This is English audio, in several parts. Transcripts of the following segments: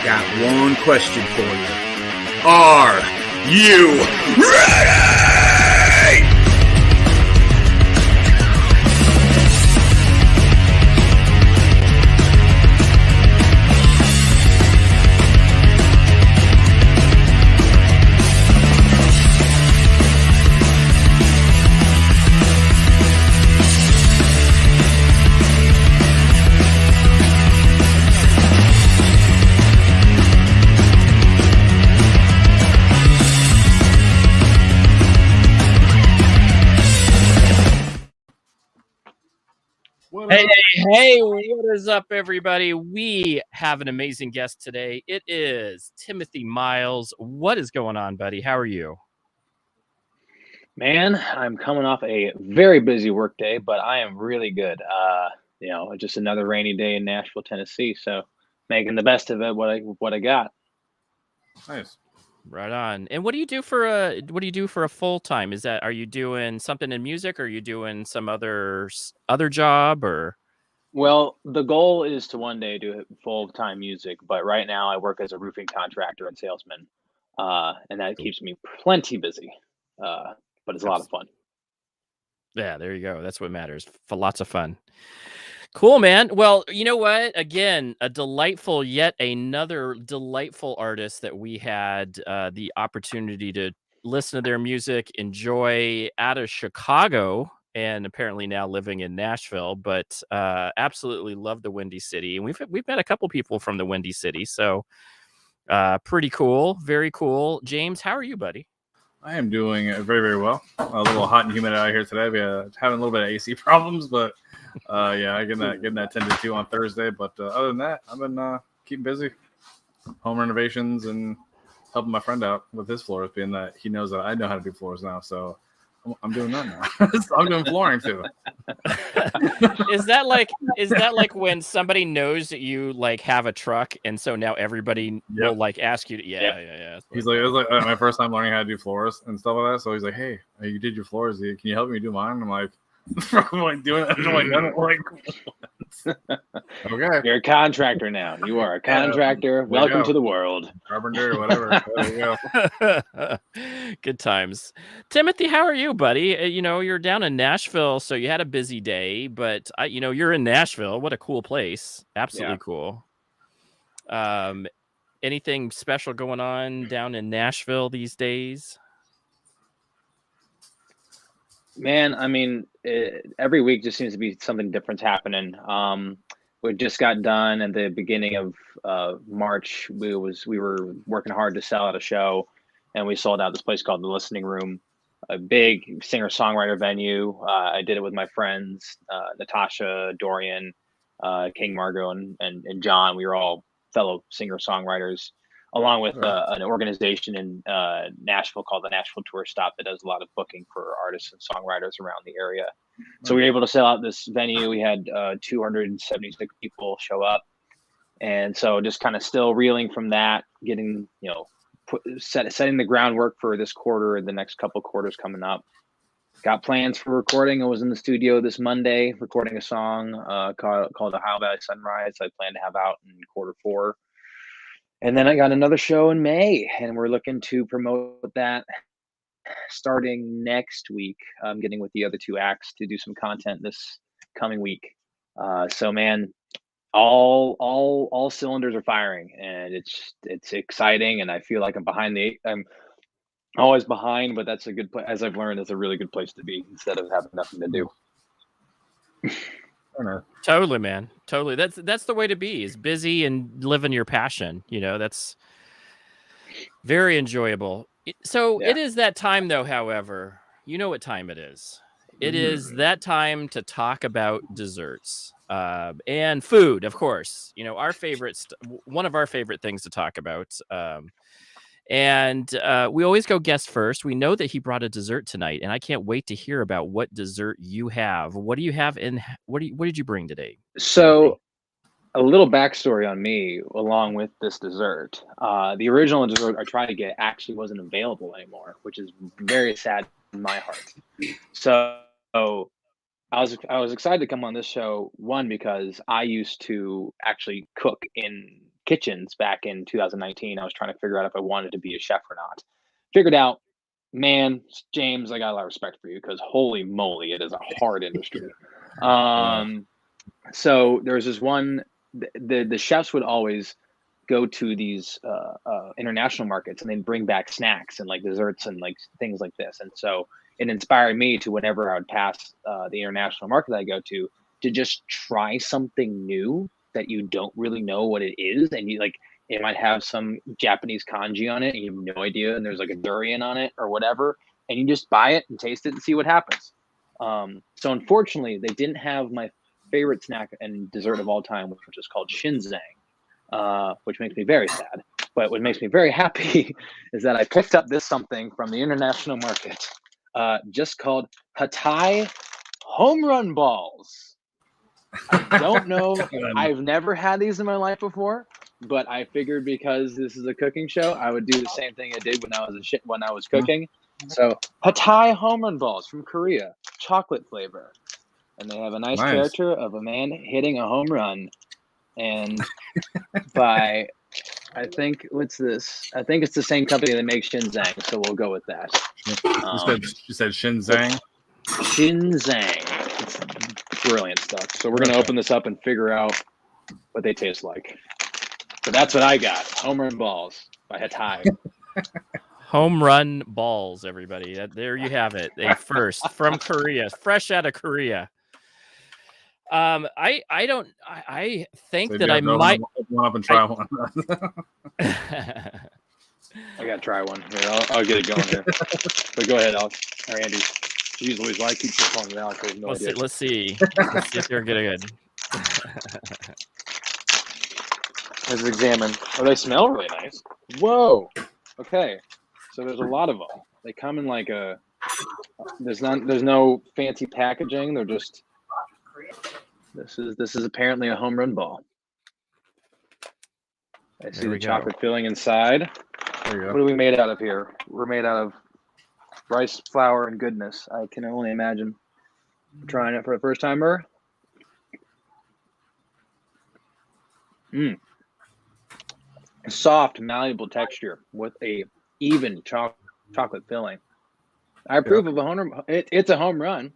got one question for you. Are you ready? Hey, what is up, everybody? We have an amazing guest today. It is Timothy Myles. What is going on, buddy? How are you? Man, I'm coming off a very busy work day, but I am really good. Just another rainy day in Nashville, Tennessee. So making the best of it. What I got. Nice. Right on. And what do you do for a full time? Are you doing something in music, or are you doing some other job, or? Well, the goal is to one day do full-time music, but right now I work as a roofing contractor and salesman, and that keeps me plenty busy. But it's a lot of fun. Yeah, there you go. That's what matters. For lots of fun. Cool, man. Well, you know what? Again, yet another delightful artist that we had the opportunity to listen to their music, enjoy out of Chicago, and apparently now living in Nashville. But absolutely love the Windy City, and we've met a couple people from the Windy City, so pretty cool, very cool. James, how are you, buddy? I am doing very, very well. A little hot and humid out here today. We're having a little bit of AC problems, but I getting that tended to on Thursday. But other than that, I've been keeping busy, home renovations, and helping my friend out with his floors, being that he knows that I know how to do floors now. So I'm doing that now. So I'm doing flooring too. Is that like when somebody knows that you like have a truck, and so now everybody will like ask you to, yeah. He's like, it was like my first time learning how to do floors and stuff like that. So he's like, hey, you did your floors. Can you help me do mine? I'm like, I'm like doing it. I'm like, done it. Like, okay. You're a contractor now. You are a contractor. Welcome to the world. Carpenter, whatever. There you go. Good times. Timothy, how are you, buddy? You're down in Nashville, so you had a busy day, but you're in Nashville. What a cool place. Absolutely cool. Anything special going on down in Nashville these days? Man, I mean, every week just seems to be something different happening. We just got done at the beginning of March. We were working hard to sell out a show, and we sold out this place called the Listening Room, a big singer-songwriter venue. I did it with my friends, Natasha, Dorian, King Margot, and John. We were all fellow singer-songwriters, along with an organization in Nashville called the Nashville Tour Stop that does a lot of booking for artists and songwriters around the area. So we were able to sell out this venue. We had 276 people show up. And so just kind of still reeling from that, getting, setting the groundwork for this quarter and the next couple quarters coming up. Got plans for recording. I was in the studio this Monday recording a song called Ohio Valley Sunrise. I plan to have out in quarter 4. And then I got another show in May, and we're looking to promote that starting next week. I'm getting with the other 2 acts to do some content this coming week. So man, all cylinders are firing, and it's exciting. And I feel like I'm always behind, but that's a good place. As I've learned, it's a really good place to be instead of having nothing to do. Totally, man. Totally. That's the way to be, is busy and living your passion. That's very enjoyable. So it is that time, though. However, you know what time it is. It is that time to talk about desserts and food, of course. Our one of our favorite things to talk about. And we always go guest first. We know that he brought a dessert tonight, and I can't wait to hear about what dessert you have. What do you have, and what did you bring today? So, a little backstory on me, along with this dessert. The original dessert I tried to get actually wasn't available anymore, which is very sad in my heart. So I was excited to come on this show, one, because I used to actually cook in kitchens back in 2019. I was trying to figure out if I wanted to be a chef or not. Figured out, man, James, I got a lot of respect for you because holy moly, it is a hard industry. So there was this one, the chefs would always go to these international markets and then bring back snacks and like desserts and like things like this. And so it inspired me to, whenever I would pass the international market I go to just try something new that you don't really know what it is. And you like, it might have some Japanese kanji on it and you have no idea. And there's like a durian on it or whatever. And you just buy it and taste it and see what happens. So unfortunately, they didn't have my favorite snack and dessert of all time, which is called shinzang, which makes me very sad. But what makes me very happy is that I picked up this something from the international market, just called Hatai home run balls. I don't know. I've never had these in my life before, but I figured because this is a cooking show, I would do the same thing I did when I was cooking. So Hatai home run balls from Korea, chocolate flavor, and they have a nice character of a man hitting a home run, and by I think what's this? I think it's the same company that makes Shinzang, so we'll go with that. You said Shinzang. Shinzang. It's brilliant stuff. So we're gonna open this up and figure out what they taste like. So that's what I got. Home run balls by Hatai. Home run balls, everybody. There you have it. A first from Korea, fresh out of Korea. I think So that I might open one up and try one. I gotta try one here. I'll get it going here. But go ahead, Alex or Andy. Jeez Louise, why keep your phone with Alex? I have no idea. Let's see if they're good. Let's examine. Oh, they smell really nice. Whoa. Okay. So there's a lot of them. They come in like a. There's no fancy packaging. They're just. This is apparently a home run ball. I see the chocolate filling inside. There you go. What are we made out of here? We're made out of rice flour and goodness. I can only imagine. Trying it for the first time, Soft, malleable texture with a even chocolate filling. I approve of a home run. It's a home run.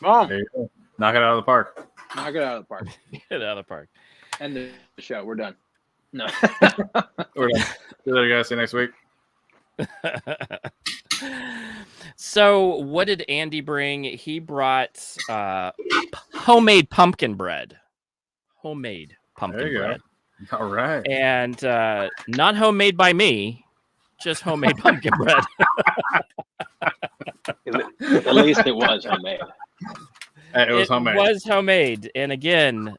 Mom, There you go. Knock it out of the park. knock it out of the park. Get out of the park. End the show. We're done. No. We're done. See you later, guys. See you next week. So what did Andy bring? He brought homemade pumpkin bread. Homemade pumpkin There you bread. go. All right. And not homemade by me, just homemade pumpkin bread. At least it was homemade. It was homemade. Oh, It was homemade. And again,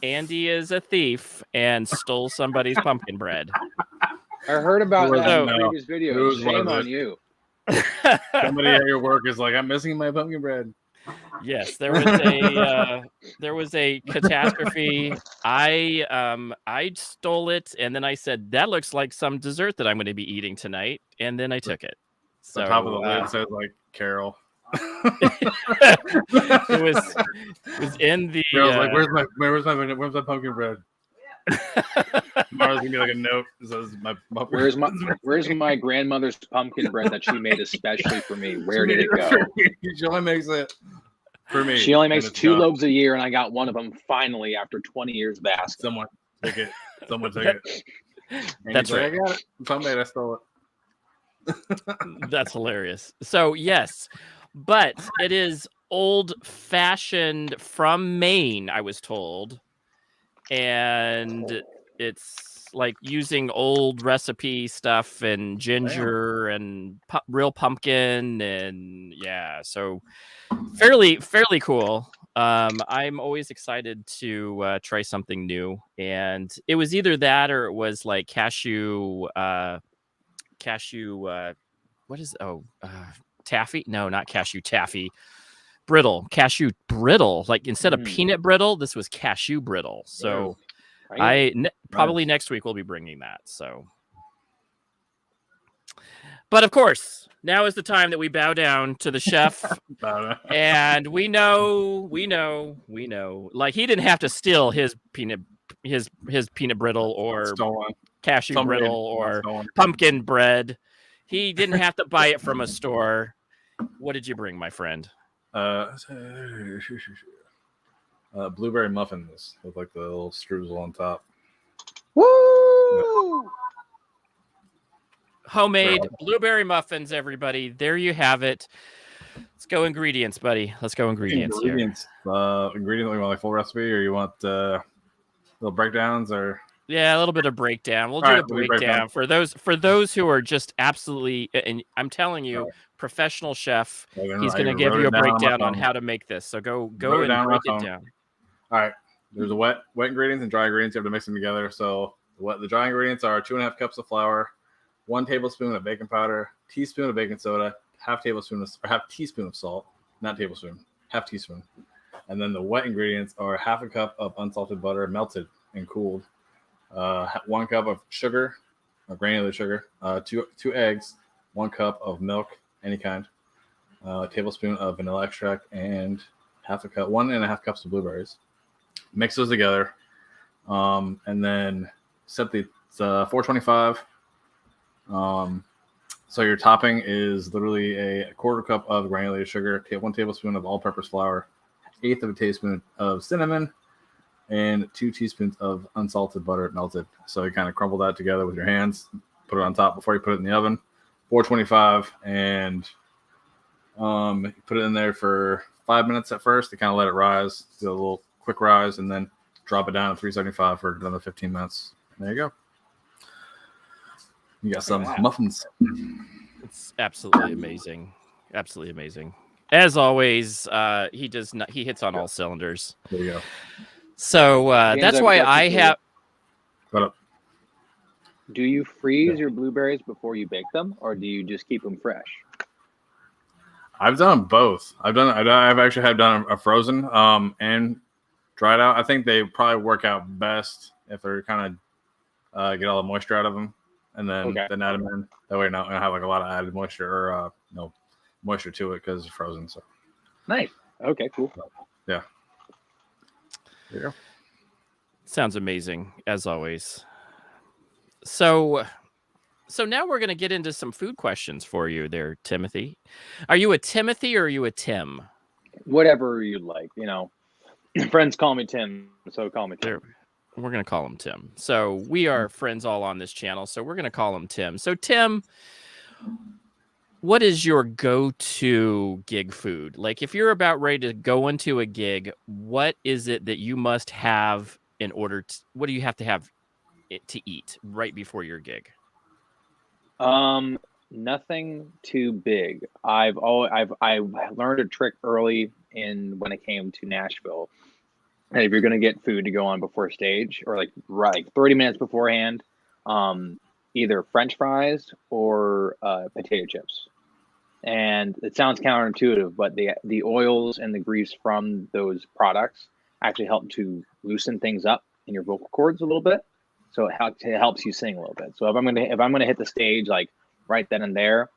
Andy is a thief and stole somebody's pumpkin bread. I heard about that in No. previous videos. Shame on you. Somebody at your work is like, I'm missing my pumpkin bread. Yes, there was a catastrophe. I stole it, and then I said that looks like some dessert that I'm going to be eating tonight, and then I took it. So The top of the lid says like Carol. it was in the. Carol's like, where's my pumpkin bread? Tomorrow's gonna be like a note that says Where's my grandmother's pumpkin bread that she made especially for me? Where did it go? She only makes it for me. She only makes and it's 2 gone. loaves a year, and I got one of them finally after 20 years of asking. Someone take it. Someone take it. And That's he's like, right. I got it. It's homemade. I stole it. That's hilarious. So yes, but it is old-fashioned from Maine, I was told, and it's like using old recipe stuff and ginger and real pumpkin, and yeah, so fairly cool. I'm always excited to try something new, and it was either that or it was like cashew. What is taffy? No, not cashew taffy. Cashew brittle. Like instead of peanut brittle, this was cashew brittle. So probably next week we'll be bringing that. So, but of course, now is the time that we bow down to the chef, and we know. Like he didn't have to steal his peanut his peanut brittle or Stolen. cashew Somebody brittle or stolen. pumpkin bread. He didn't have to buy it from a store. What did you bring, my friend? Blueberry muffins with like the little streusel on top. Woo! Homemade blueberry muffins, everybody. There you have it. Let's go ingredients, buddy. Let's go ingredients here. Ingredient, you want like full recipe, or you want little breakdowns, or Yeah, a little bit of breakdown. We'll All do right, a we'll do breakdown for those who are just absolutely. And I'm telling you, professional chef. He's going to give you a breakdown on how to make this. So go and break it down. All right. There's a wet ingredients and dry ingredients. You have to mix them together. So the dry ingredients are 2.5 cups of flour, 1 tablespoon of baking powder, teaspoon of baking soda, half teaspoon of salt, not tablespoon, half teaspoon. And then the wet ingredients are half a cup of unsalted butter, melted and cooled, 1 cup of sugar, or granular sugar, two eggs, 1 cup of milk, any kind, a tablespoon of vanilla extract, and 1.5 cups of blueberries. Mix those together, and then set the 425. So your topping is literally a 1/4 cup of granulated sugar, 1 tablespoon of all-purpose flour, 1/8 of a teaspoon of cinnamon, and 2 teaspoons of unsalted butter melted. So you kind of crumble that together with your hands, put it on top before you put it in the oven, 425, and put it in there for 5 minutes at first to kind of let it rise, do a little quick rise, and then drop it down to 375 for another 15 minutes. There you go. You got some muffins. It's absolutely amazing. Absolutely amazing. As always, he hits on all cylinders. There you go. So that's why I have. What up? Do you freeze your blueberries before you bake them, or do you just keep them fresh? I've done both. I've actually done a frozen and dried out. I think they probably work out best if they're kind of get all the moisture out of them, and then add them in. That way, you're not gonna have like a lot of added moisture or no moisture to it because it's frozen. So nice. Okay, cool. Yeah. There you go. Sounds amazing as always. So now we're going to get into some food questions for you there, Timothy. Are you a Timothy or are you a Tim? Whatever you like, Friends call me Tim, so call me Tim. We're going to call him Tim. So we are friends all on this channel, so we're going to call him Tim. So Tim, what is your go-to gig food? Like if you're about ready to go into a gig, what is it that you must have in order to, what do you have to have to eat right before your gig? Nothing too big. I learned a trick early when it came to Nashville. And if you're going to get food to go on before stage or like 30 minutes beforehand, either French fries or potato chips. And it sounds counterintuitive, but the oils and the grease from those products actually help to loosen things up in your vocal cords a little bit. So it helps you sing a little bit. So if I'm gonna hit the stage like right then and there,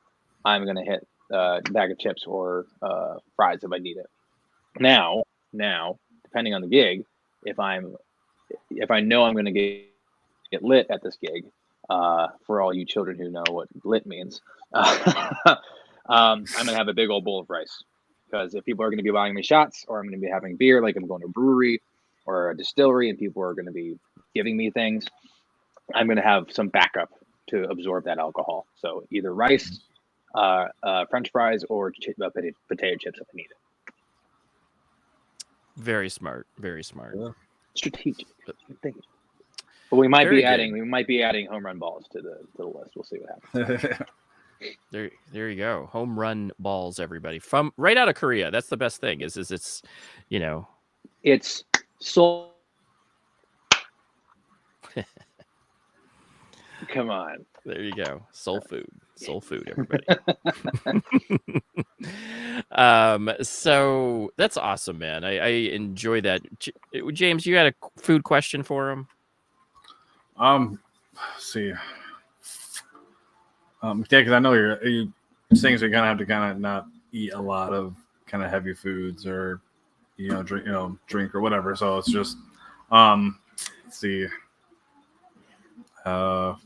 I'm gonna hit a bag of chips or fries if I need it. Now, depending on the gig, if I know I'm gonna get lit at this gig, for all you children who know what lit means, I'm gonna have a big old bowl of rice, because if people are gonna be buying me shots, or I'm gonna be having beer, like I'm going to a brewery or a distillery, and people are gonna be giving me things, I'm gonna have some backup to absorb that alcohol. So either rice, French fries, or potato chips if I need it. Very smart. Very smart. Yeah. Strategic. But we might be adding home run balls to the list. We'll see what happens. There you go. Home run balls, everybody, from right out of Korea. That's the best thing. Is it's, it's soul. Come on. There you go. Soul food, everybody. So that's awesome, man. I enjoy that. James, you had a food question for him? Let's see. Yeah, because I know you're saying so you kind of have to kind of not eat a lot of kind of heavy foods or drink or whatever. So it's just Let's see. I'm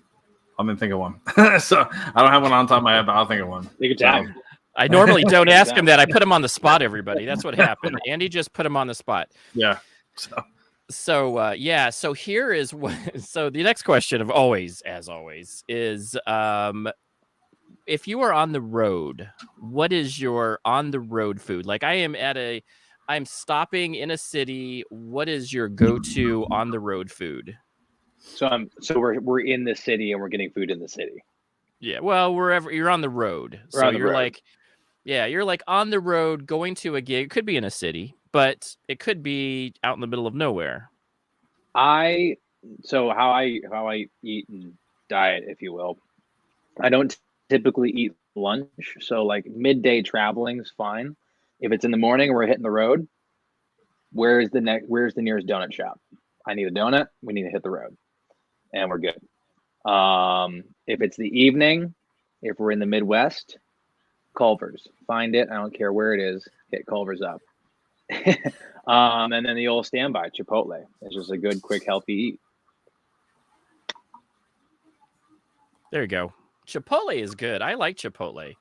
gonna think of one. So I don't have one on top of my head, but I'll think of one. Take your time. I normally don't ask him that. I put him on the spot, everybody. That's what happened. Andy just put him on the spot. Yeah. So here is what. So the next question of always, as always, is if you are on the road, what is your on the road food? Like I'm stopping in a city. What is your go-to on the road food? So we're in the city and we're getting food in the city. Yeah, well, wherever you're on the road. So you're like, you're like on the road going to a gig. It could be in a city, but it could be out in the middle of nowhere. So how I eat and diet, if you will. I don't typically eat lunch, so like midday traveling is fine. If it's in the morning and we're hitting the road, where's the nearest donut shop? I need a donut. We need to hit the road, and we're good. If it's the evening, if we're in the Midwest, Culver's. Find it. I don't care where it is. Hit Culver's up. And then the old standby, Chipotle. It's just a good, quick, healthy eat. There you go. Chipotle is good. I like Chipotle.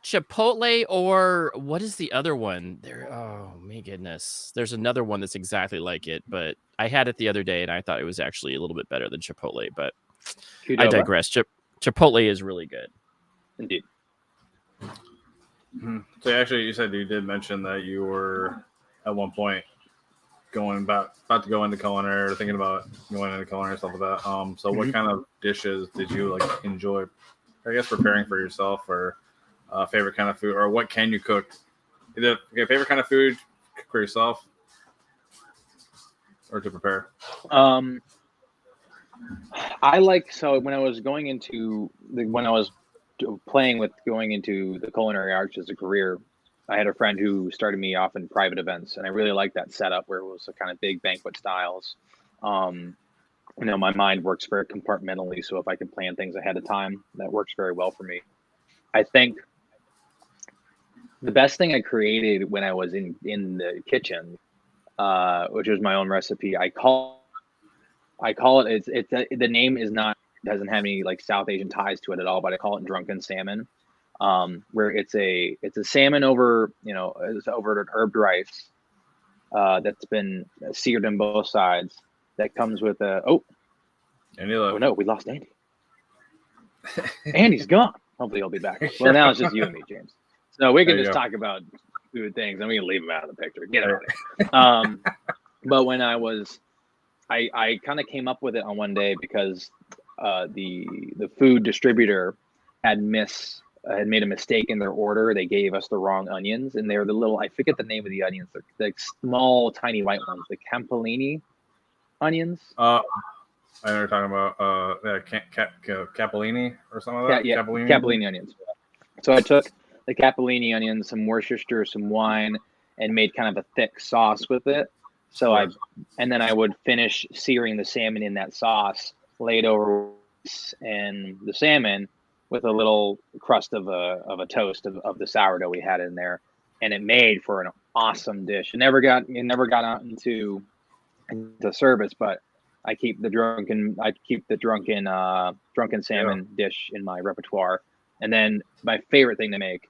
Chipotle, or what is the other one? Oh my goodness. There's another one that's exactly like it, but I had it the other day and I thought it was actually a little bit better than Chipotle, but Qdoba. I digress. Chipotle is really good. Indeed. So actually, you said you did mention that you were at one point about to go into culinary, or thinking about going into culinary, stuff like that. So what kind of dishes did you like enjoy, I guess, preparing for yourself, or favorite kind of food, or what can you cook? Either favorite kind of food cook for yourself or to prepare. I like, so when I was going into playing with going into the culinary arts as a career, I had a friend who started me off in private events, and I really liked that setup where it was a kind of big banquet styles. My mind works very compartmentally, so if I can plan things ahead of time, that works very well for me. I think the best thing I created when I was in the kitchen, which was my own recipe, I call it. The name doesn't have any like South Asian ties to it at all, but I call it drunken salmon, where it's a salmon over it's over an herbed rice that's been seared on both sides. That comes with oh no, we lost Andy. Andy's gone. Hopefully he'll be back. Well, now it's just you and me, James. So we can just talk about food things, and we can leave him out of the picture. Get out of there. But when I kind of came up with it on one day because the food distributor had made a mistake in their order. They gave us the wrong onions, and they're the little, I forget the name of the onions. They're like small, tiny white ones, the Campellini onions. I know you're talking about Capellini or something like that. Yeah, Cappellini onions. So I took the Cappellini onions, some Worcestershire, some wine, and made kind of a thick sauce with it. So then I would finish searing the salmon in that sauce, laid over and the salmon with a little crust of a toast of the sourdough we had in there, and it made for an awesome dish. It never got out into service, but I keep the drunken salmon dish in my repertoire. And then my favorite thing to make,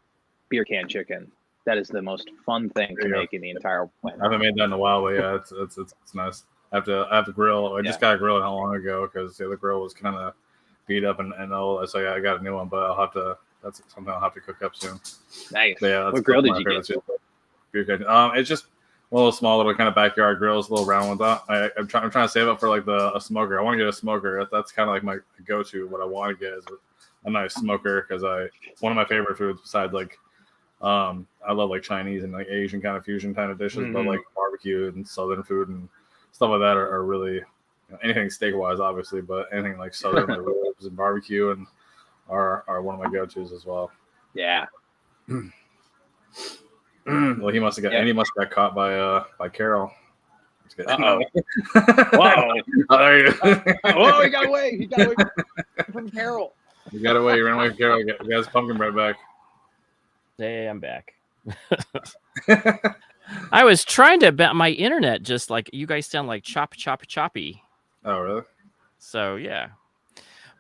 beer can chicken. That is the most fun thing to make in the entire planet. I haven't made that in a while, but yeah, it's nice. I have to grill. I just got a grill not long ago because the other grill was kind of beat up and old. So yeah, I got a new one, but that's something I'll have to cook up soon. Nice. But yeah, what grill did you get? It's just one of those small little kind of backyard grills, little round ones. I'm trying to save up for like a smoker. I want to get a smoker. That's kind of like my go-to. What I want to get is a nice smoker because one of my favorite foods besides like I love like Chinese and like Asian kind of fusion kind of dishes, but like barbecue and Southern food and stuff like that are really anything steak wise, obviously, but anything like Southern like ribs and barbecue and are one of my go-tos as well. Yeah. Well, he must have got caught by Carol. Uh-oh. Whoa! Oh, there you go. Oh, he got away from Carol. He got away. He ran away from Carol. He got his pumpkin bread back. Hey, I'm back. I was trying to bet my internet just like you guys sound like choppy. Oh, really? So yeah.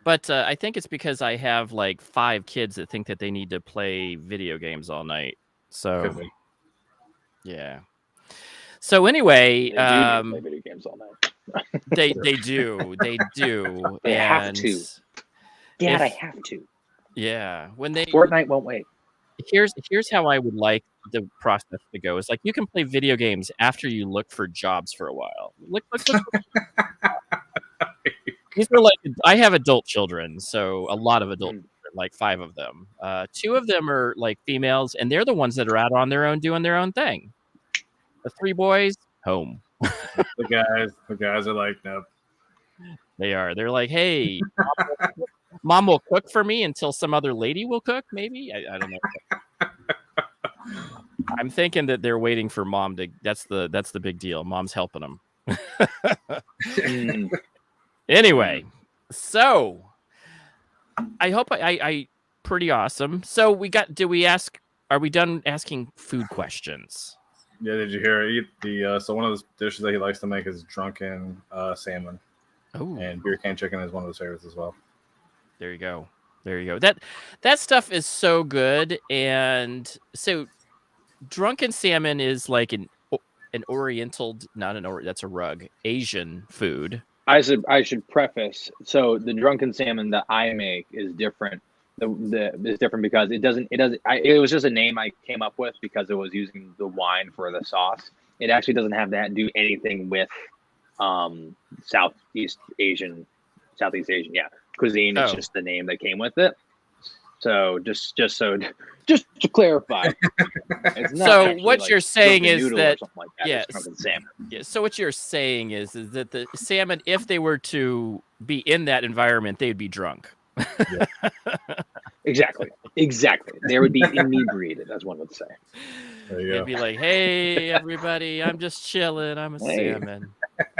But I think it's because I have like 5 kids that think that they need to play video games all night. So Could be. yeah. So anyway, They do need to play video games all night. they do. They have And to. Dad, I if- have to. yeah, when they Fortnite won't wait. here's how I would like the process to go. It's like you can play video games after you look for jobs for a while. Look. These are like I have adult children, so a lot of adult children, like 5 of them. 2 of them are like females, and they're the ones that are out on their own doing their own thing. The 3 boys, home. The guys are like, nope. They are. They're like, hey, mom will cook for me until some other lady will cook. Maybe I don't know. I'm thinking that they're waiting for mom to. That's the big deal. Mom's helping them. Anyway, so I hope I pretty awesome. So are we done asking food questions? Yeah, did you hear so one of the dishes that he likes to make is drunken salmon. Oh, And beer can chicken is one of his favorites as well. there you go. That stuff is so good. And so drunken salmon is like an oriental, that's a rug, Asian food. I should preface. So the drunken salmon that I make is different. Is different because it was just a name I came up with because it was using the wine for the sauce. It actually doesn't have that do anything with Southeast Asian cuisine. It's just the name that came with it. So just to clarify, it's not so actually what like you're saying is noodle that or something like that. yes, It's drunken salmon. yeah, so what you're saying is that the salmon, if they were to be in that environment, they'd be drunk. Yeah. Exactly. They would be inebriated, as one would say. They'd be like, "Hey, everybody, I'm just chilling. I'm a salmon.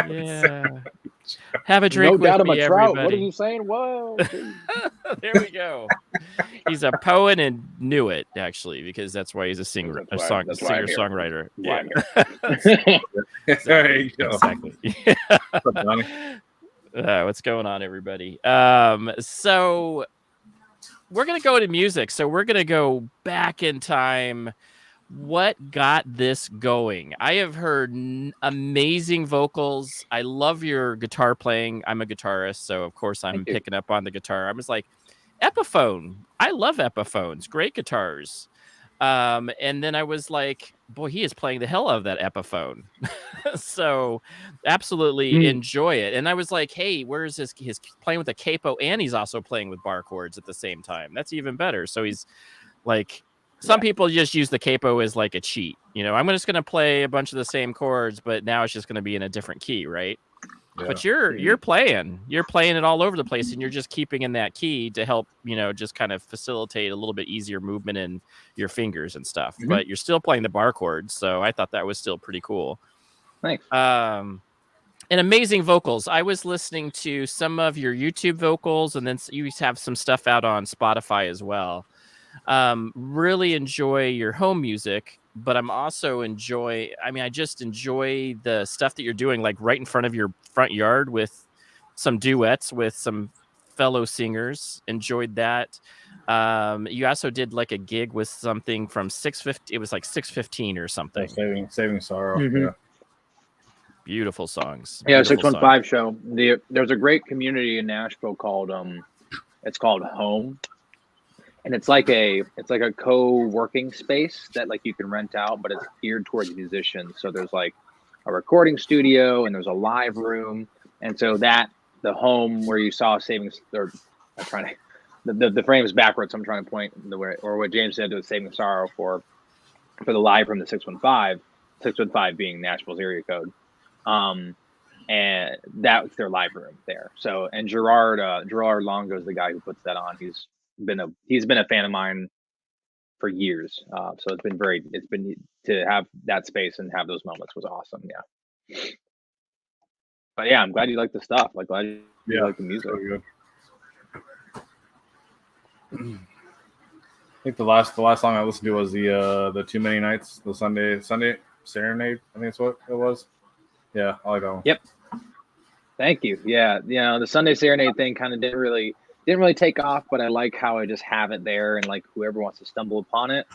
Yeah, have a drink with doubt I'm me, a trout. everybody." What are you saying? Whoa! There we go. He's a poet and knew it actually because that's why he's a singer, songwriter. Yeah. There you go. Exactly. What's up, Donnie? What's going on, everybody? So we're gonna go to music. So we're gonna go back in time. What got this going? I have heard amazing vocals. I love your guitar playing. I'm a guitarist, so of course I'm picking up on the guitar. I was like, Epiphone. I love Epiphones. Great guitars. And then I was like, boy, he is playing the hell out of that Epiphone. So absolutely enjoy it. And I was like, hey, where's his playing with a capo and he's also playing with bar chords at the same time. That's even better. So he's like, some people just use the capo as like a cheat. You know, I'm just going to play a bunch of the same chords, but now it's just going to be in a different key, right? Yeah. But you're playing it all over the place, and you're just keeping in that key to help, just kind of facilitate a little bit easier movement in your fingers and stuff. Mm-hmm. But you're still playing the bar chords, so I thought that was still pretty cool. Thanks. And amazing vocals. I was listening to some of your YouTube vocals, and then you have some stuff out on Spotify as well. Really enjoy your home music. But I'm also I just enjoy the stuff that you're doing, like right in front of your front yard with some duets with some fellow singers. Enjoyed that. You also did like a gig with something from 6:50. It was like 6:15 or something. Saving Sorrow. Mm-hmm. Yeah. Beautiful songs. Yeah, 615 show. There's a great community in Nashville called it's called Home. And it's like a co-working space that like you can rent out, but it's geared towards musicians. So there's like a recording studio and there's a live room. And so the Home where you saw the frame is backwards. So I'm trying to point or what James said was Saving Sorrow for the live from the 615 being Nashville's area code. And that's their live room there. So, and Gerard Longo is the guy who puts that on. He's been a fan of mine for years. So it's been to have that space and have those moments was awesome. Yeah. But yeah, I'm glad you like the stuff. Like glad you like the music. So good. I think the last song I listened to was the Too Many Nights, the Sunday Serenade. I think that's what it was. Yeah, I like that one. Yep. Thank you. Yeah, the Sunday Serenade thing kind of didn't really take off, but I like how I just have it there, and like whoever wants to stumble upon it,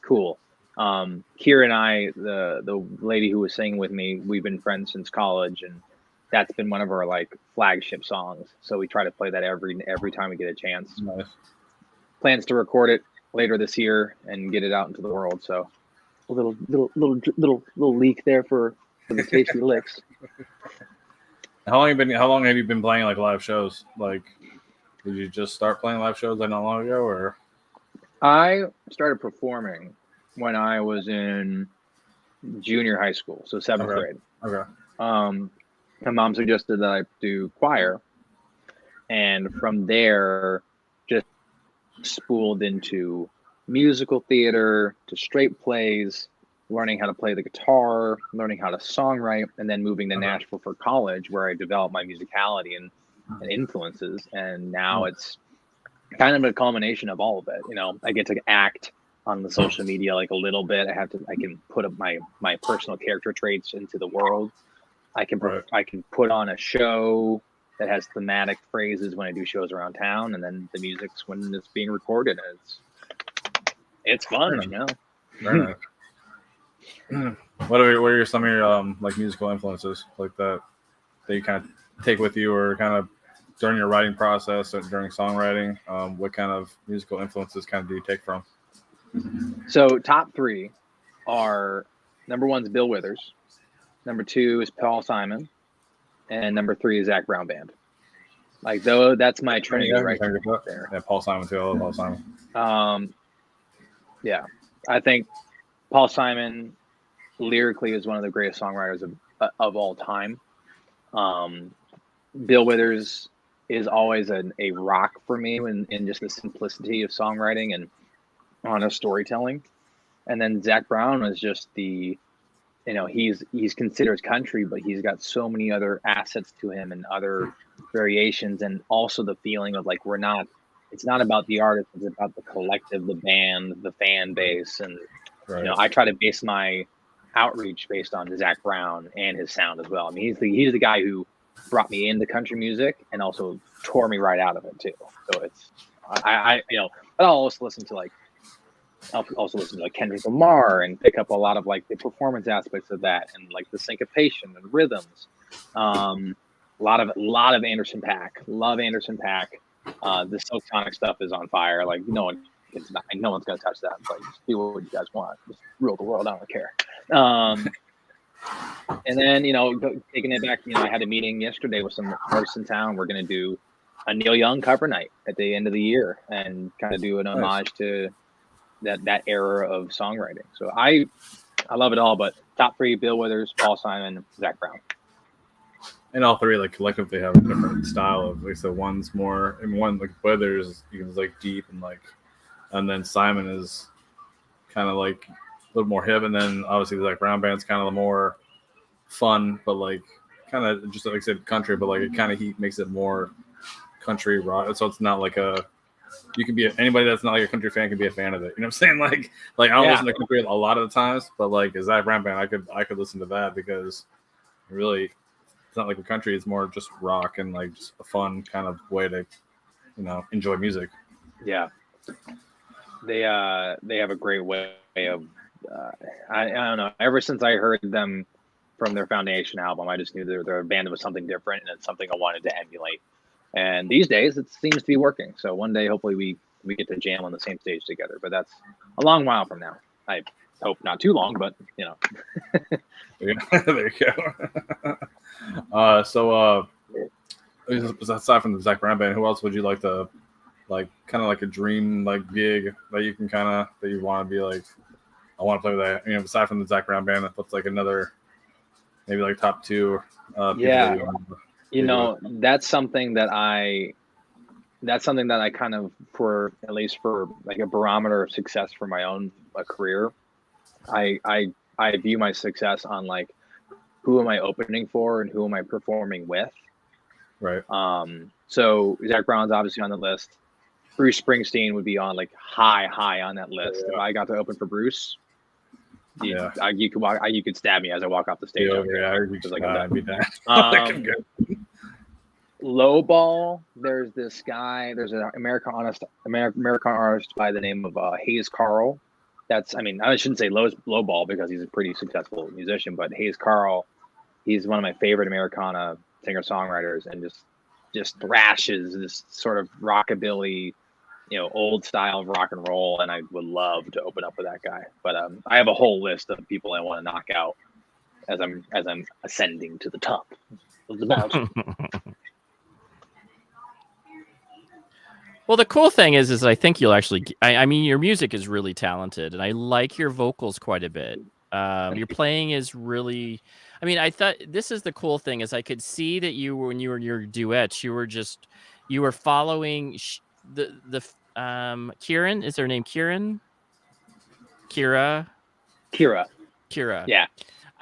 cool. Kira and I, the lady who was singing with me, we've been friends since college, and that's been one of our like flagship songs. So we try to play that every time we get a chance. Nice. Plans to record it later this year and get it out into the world. So a little leak there for the tasty licks. How long have you been playing like live shows? Like, did you just start playing live shows like not long ago, or? I started performing when I was in junior high school, so seventh grade. Okay. My mom suggested that I do choir, and from there, just spooled into musical theater, to straight plays, learning how to play the guitar, learning how to songwrite, and then moving to Nashville for college, where I developed my musicality and influences. And now it's kind of a culmination of all of it. I get to act on the social media like a little bit. I can put up my personal character traits into the world. I can put on a show that has thematic phrases when I do shows around town, and then the music's when it's being recorded. And it's fun, Very nice. What are some of your like musical influences like that you kind of take with you, or kind of during your writing process or during songwriting? What kind of musical influences kind of do you take from? So top three are: number one is Bill Withers, number two is Paul Simon, and number three is Zach Brown Band. Like, though, that's my trinity right there. Yeah, Paul Simon too. I love Paul Simon. Yeah, I think Paul Simon lyrically is one of the greatest songwriters of all time. Bill Withers is always a rock for me in just the simplicity of songwriting and honest storytelling. And then Zach Brown was just he's considered country, but he's got so many other assets to him and other variations, and also the feeling of like it's not about the artist, it's about the collective, the band, the fan base. And I try to base my outreach based on Zach Brown and his sound as well. I mean, he's the guy who brought me into country music and also tore me right out of it too. So it's but I'll also listen to like Kendrick Lamar and pick up a lot of like the performance aspects of that, and like the syncopation and rhythms. A lot of Anderson .Paak. Love Anderson .Paak. The Silk Sonic stuff is on fire. Like no one's gonna touch that. Like, just do what you guys want. Just rule the world. I don't care. And then taking it back, I had a meeting yesterday with some artists in town. We're gonna do a Neil Young cover night at the end of the year and kind of do an homage to that era of songwriting. So I love it all, but top three: Bill Withers, Paul Simon, Zach Brown. And all three like collectively have a different style of like, so one's more, and one like Withers is like deep and then Simon is kind of like a little more hip, and then obviously the Zach Brown Band's kind of the more fun, but like kind of just like I said country, but like it kind of makes it more country rock. So it's not like you can be anybody that's not like a country fan can be a fan of it. You know what I'm saying? Like I don't listen to country a lot of the times, but like as Zach Brown Band, I could listen to that because really it's not like a country. It's more just rock and like just a fun kind of way to enjoy music. Yeah, they have a great way of I don't know. Ever since I heard them from their Foundation album, I just knew they're a band that was something different, and it's something I wanted to emulate. And these days, it seems to be working. So one day, hopefully, we get to jam on the same stage together. But that's a long while from now. I hope not too long, but There you go. So aside from the Zach Brown Band, who else would you like to kind of like a dream gig that you can that you want to be like, I want to play with that? Aside from the Zach Brown Band, what's like another maybe like top two? That's something that I kind of, for at least for like a barometer of success for my own career, I view my success on like, who am I opening for and who am I performing with? Right. So Zach Brown's obviously on the list. Bruce Springsteen would be on like high on that list. Yeah. If I got to open for Bruce, You could stab me as I walk off the stage. Be done. Low ball. There's this guy. There's an American artist by the name of Hayes Carl. I shouldn't say low ball because he's a pretty successful musician, but Hayes Carl, he's one of my favorite Americana singer-songwriters, and just thrashes this sort of rockabilly, old style of rock and roll. And I would love to open up with that guy. But I have a whole list of people I want to knock out as I'm ascending to the top of the mountain. Well, the cool thing is I think you'll actually. I mean, your music is really talented, and I like your vocals quite a bit. Your playing is really. I mean, I thought this is the cool thing is I could see that when you were in your duets, you were following the Kieran. Is her name Kieran? Kira. Yeah.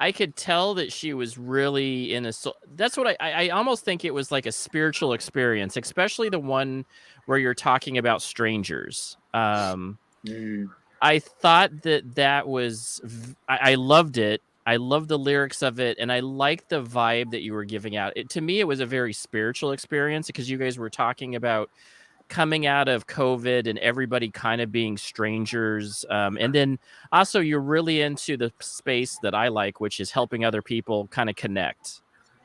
I could tell that she was really in a. That's what I almost think it was like a spiritual experience, especially the one where you're talking about strangers. I thought that was. I loved it. I loved the lyrics of it, and I liked the vibe that you were giving out. To me, it was a very spiritual experience because you guys were talking about coming out of COVID and everybody kind of being strangers. And then also you're really into the space that I like, which is helping other people kind of connect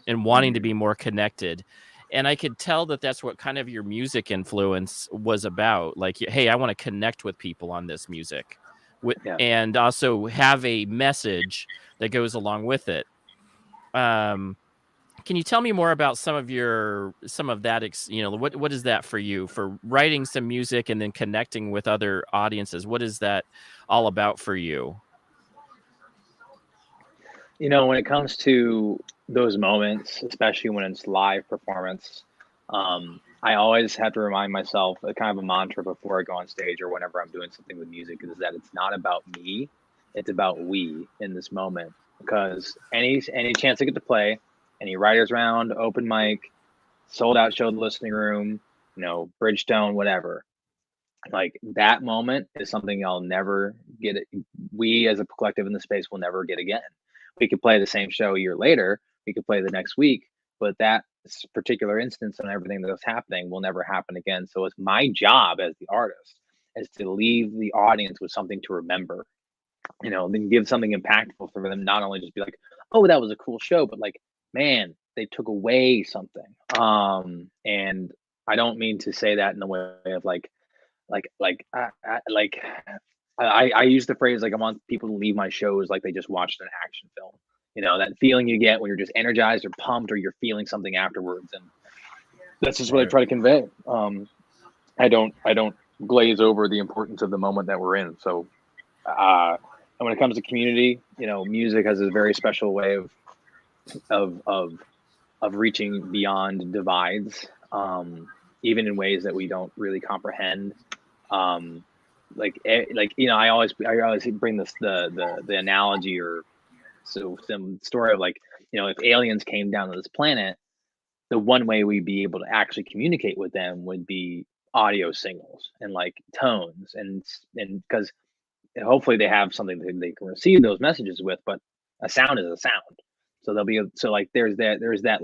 and wanting to be more connected. And I could tell that that's what kind of your music influence was about. Like, hey, I want to connect with people on this music and also have a message that goes along with it. Can you tell me more about some of that, what is that for you, for writing some music and then connecting with other audiences? What is that all about for you? When it comes to those moments, especially when it's live performance, I always have to remind myself a kind of a mantra before I go on stage or whenever I'm doing something with music is that it's not about me, it's about we in this moment. Because any chance I get to play, any writers round, open mic, sold out show, the listening room, Bridgestone, whatever. Like that moment is something I'll never get. We as a collective in the space will never get again. We could play the same show a year later. We could play the next week, but that particular instance and everything that's happening will never happen again. So it's my job as the artist is to leave the audience with something to remember, then give something impactful for them. Not only just be like, oh, that was a cool show, but like, man, they took away something. And I don't mean to say that in the way of I use the phrase like I want people to leave my shows like they just watched an action film. That feeling you get when you're just energized or pumped or you're feeling something afterwards, and that's just what I try to convey. I don't glaze over the importance of the moment that we're in. So, and when it comes to community, music has a very special way of reaching beyond divides, even in ways that we don't really comprehend. I always bring this the analogy or some story of if aliens came down to this planet, the one way we'd be able to actually communicate with them would be audio signals and tones and because hopefully they have something that they can receive those messages with, but a sound is a sound. So there's that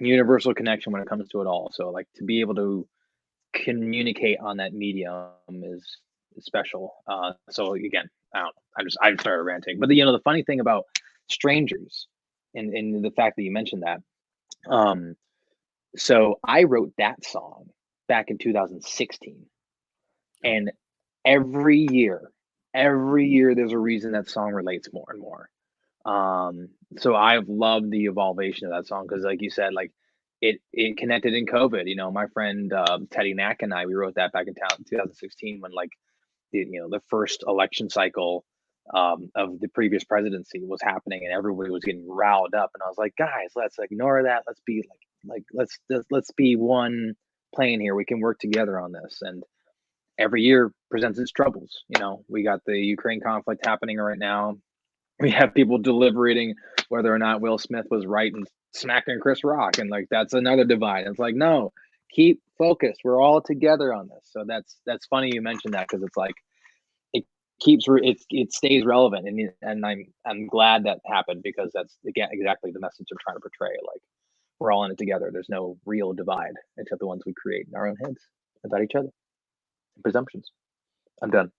universal connection when it comes to it all. So to be able to communicate on that medium is special. So again, I started ranting, but the funny thing about strangers and the fact that you mentioned that, so I wrote that song back in 2016, and every year there's a reason that song relates more and more. So I've loved the evolution of that song because like you said, it connected in COVID. My friend Teddy Knack and I, we wrote that back in 2016 when the first election cycle of the previous presidency was happening and everybody was getting riled up. And I was like, guys, let's ignore that. Let's be let's be one plane here. We can work together on this. And every year presents its troubles. We got the Ukraine conflict happening right now. We have people deliberating whether or not Will Smith was right in smacking Chris Rock, and that's another divide. It's no, keep focused. We're all together on this. So that's funny you mentioned that because it's it stays relevant, and I'm glad that happened, because that's again exactly the message I'm trying to portray. Like, we're all in it together. There's no real divide except the ones we create in our own heads about each other. Presumptions. I'm done.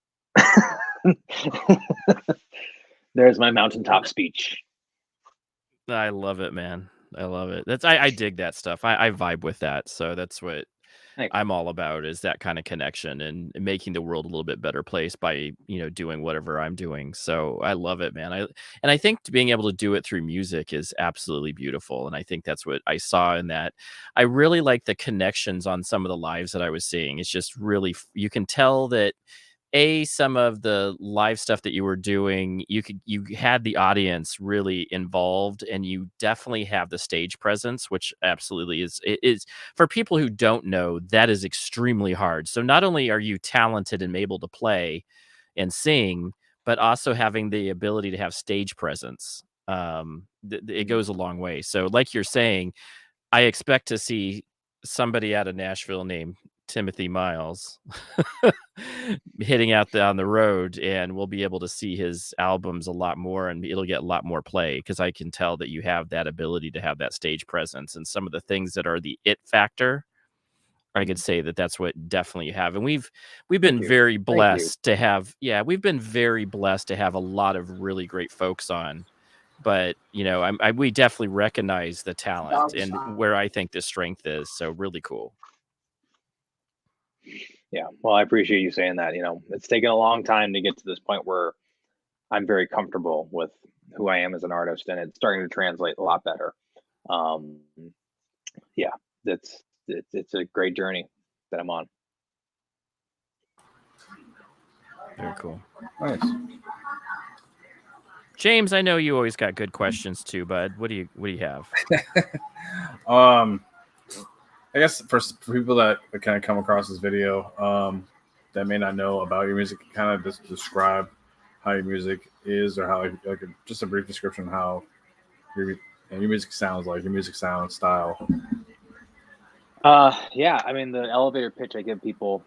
There's my mountaintop speech. I love it, man. I love it. I dig that stuff. I vibe with that. So that's what I'm all about, is that kind of connection and making the world a little bit better place by, doing whatever I'm doing. So I love it, man. I think being able to do it through music is absolutely beautiful. And I think that's what I saw in that. I really like the connections on some of the lives that I was seeing. It's just really, you can tell that some of the live stuff that you were doing, you had the audience really involved, and you definitely have the stage presence, which absolutely is for people who don't know, that is extremely hard. So not only are you talented and able to play and sing, but also having the ability to have stage presence. It goes a long way. So like you're saying, I expect to see somebody out of Nashville named Timothy Myles hitting out on the road, and we'll be able to see his albums a lot more, and it'll get a lot more play, because I can tell that you have that ability to have that stage presence, and some of the things that are the it factor, I could say that that's what definitely you have. And we've been very blessed to have, we've been very blessed to have a lot of really great folks on. But we definitely recognize the talent and where I think the strength is. So really cool. Yeah, well, I appreciate you saying that. It's taken a long time to get to this point where I'm very comfortable with who I am as an artist, and it's starting to translate a lot better. Yeah, it's a great journey that I'm on. Very cool. Nice. James, I know you always got good questions too, bud. What do you have? I guess for people that kind of come across this video, that may not know about your music, kind of just describe how your music is, or how just a brief description of how your music sounds, like your music sound style. Yeah, I mean, the elevator pitch I give people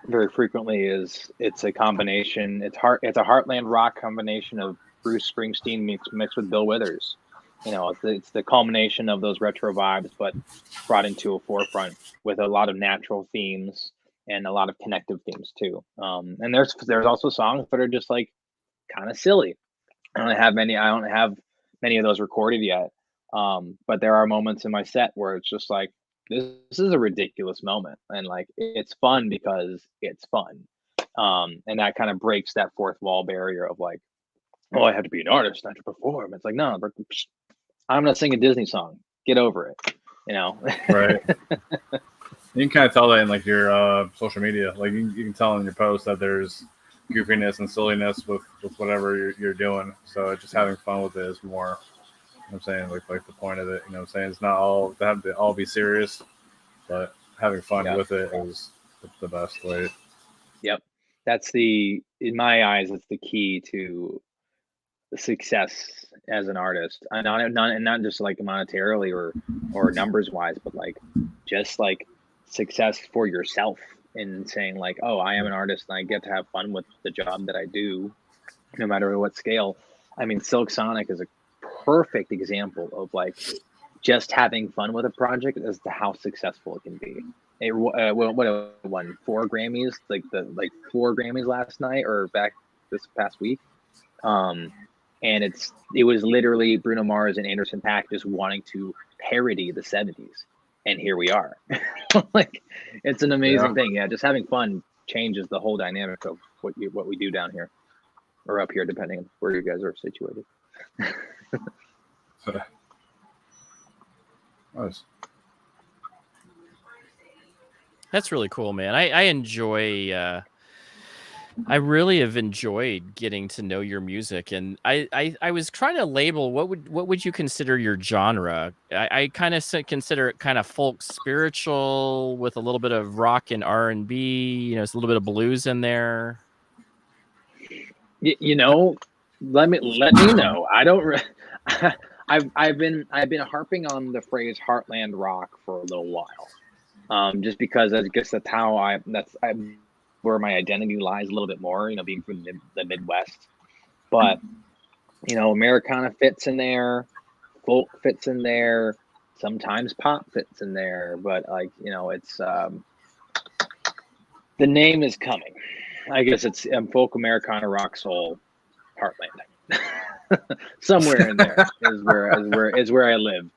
very frequently is it's a combination. It's a heartland rock combination of Bruce Springsteen mixed with Bill Withers. It's the culmination of those retro vibes, but brought into a forefront with a lot of natural themes and a lot of connective themes too. And there's also songs that are just like kind of silly. I don't have many of those recorded yet. But there are moments in my set where it's just like, this is a ridiculous moment, and like it's fun because it's fun. And that kind of breaks that fourth wall barrier of like, oh, I have to be an artist not to perform. It's like, no, I'm gonna sing a Disney song. Get over it. Right. You can kind of tell that in like your social media. Like you can tell in your posts that there's goofiness and silliness with whatever you're doing. So just having fun with it is more. I'm saying like the point of it. I'm saying it's not all to have to all be serious, but having fun with it is the best way. Yep, in my eyes, it's the key to success as an artist, and not just like monetarily or numbers wise, but like just like success for yourself in saying like, oh, I am an artist and I get to have fun with the job that I do, no matter what scale. I mean, Silk Sonic is a perfect example of like just having fun with a project as to how successful it can be. It won 4 Grammys, like 4 Grammys last night or back this past week. And it was literally Bruno Mars and Anderson .Paak just wanting to parody the 70s, and here we are. Like, it's an amazing thing. Yeah, just having fun changes the whole dynamic of what we do down here or up here, depending on where you guys are situated. Nice. That's really cool, man. I enjoy. I really have enjoyed getting to know your music, and I was trying to label what would you consider your genre. I kind of consider it kind of folk spiritual with a little bit of rock and R&B. It's a little bit of blues in there. Let me know. I don't. I've been harping on the phrase heartland rock for a little while, just because I guess that's where my identity lies a little bit more, you know, being from the Midwest. But, you know, Americana fits in there, folk fits in there, sometimes pop fits in there, but like, you know, it's the name is coming. I guess it's folk, Americana, rock, soul, heartland. Somewhere in there is where I live.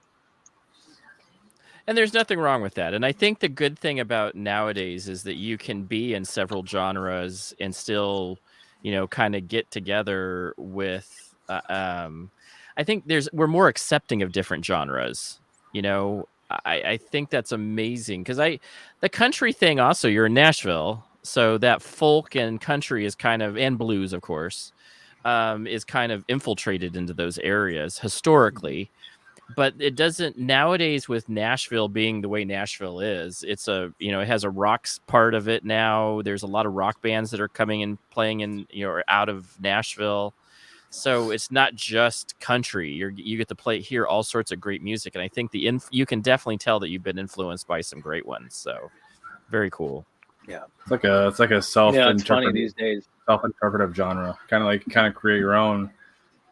And there's nothing wrong with that. And I think the good thing about nowadays is that you can be in several genres and still, you know, kind of get together with. I think we're more accepting of different genres. You know, I think that's amazing because the country thing also. You're in Nashville, so that folk and country is kind of, and blues, of course, is kind of infiltrated into those areas historically. But it doesn't nowadays with Nashville being the way Nashville is. It's you know, it has a rock part of it now. There's a lot of rock bands that are coming and playing in, you know, out of Nashville. So it's not just country. You get to hear all sorts of great music. And I think you can definitely tell that you've been influenced by some great ones. So very cool. Yeah. It's like a It's funny self-interpretive these days. genre. Kind of create your own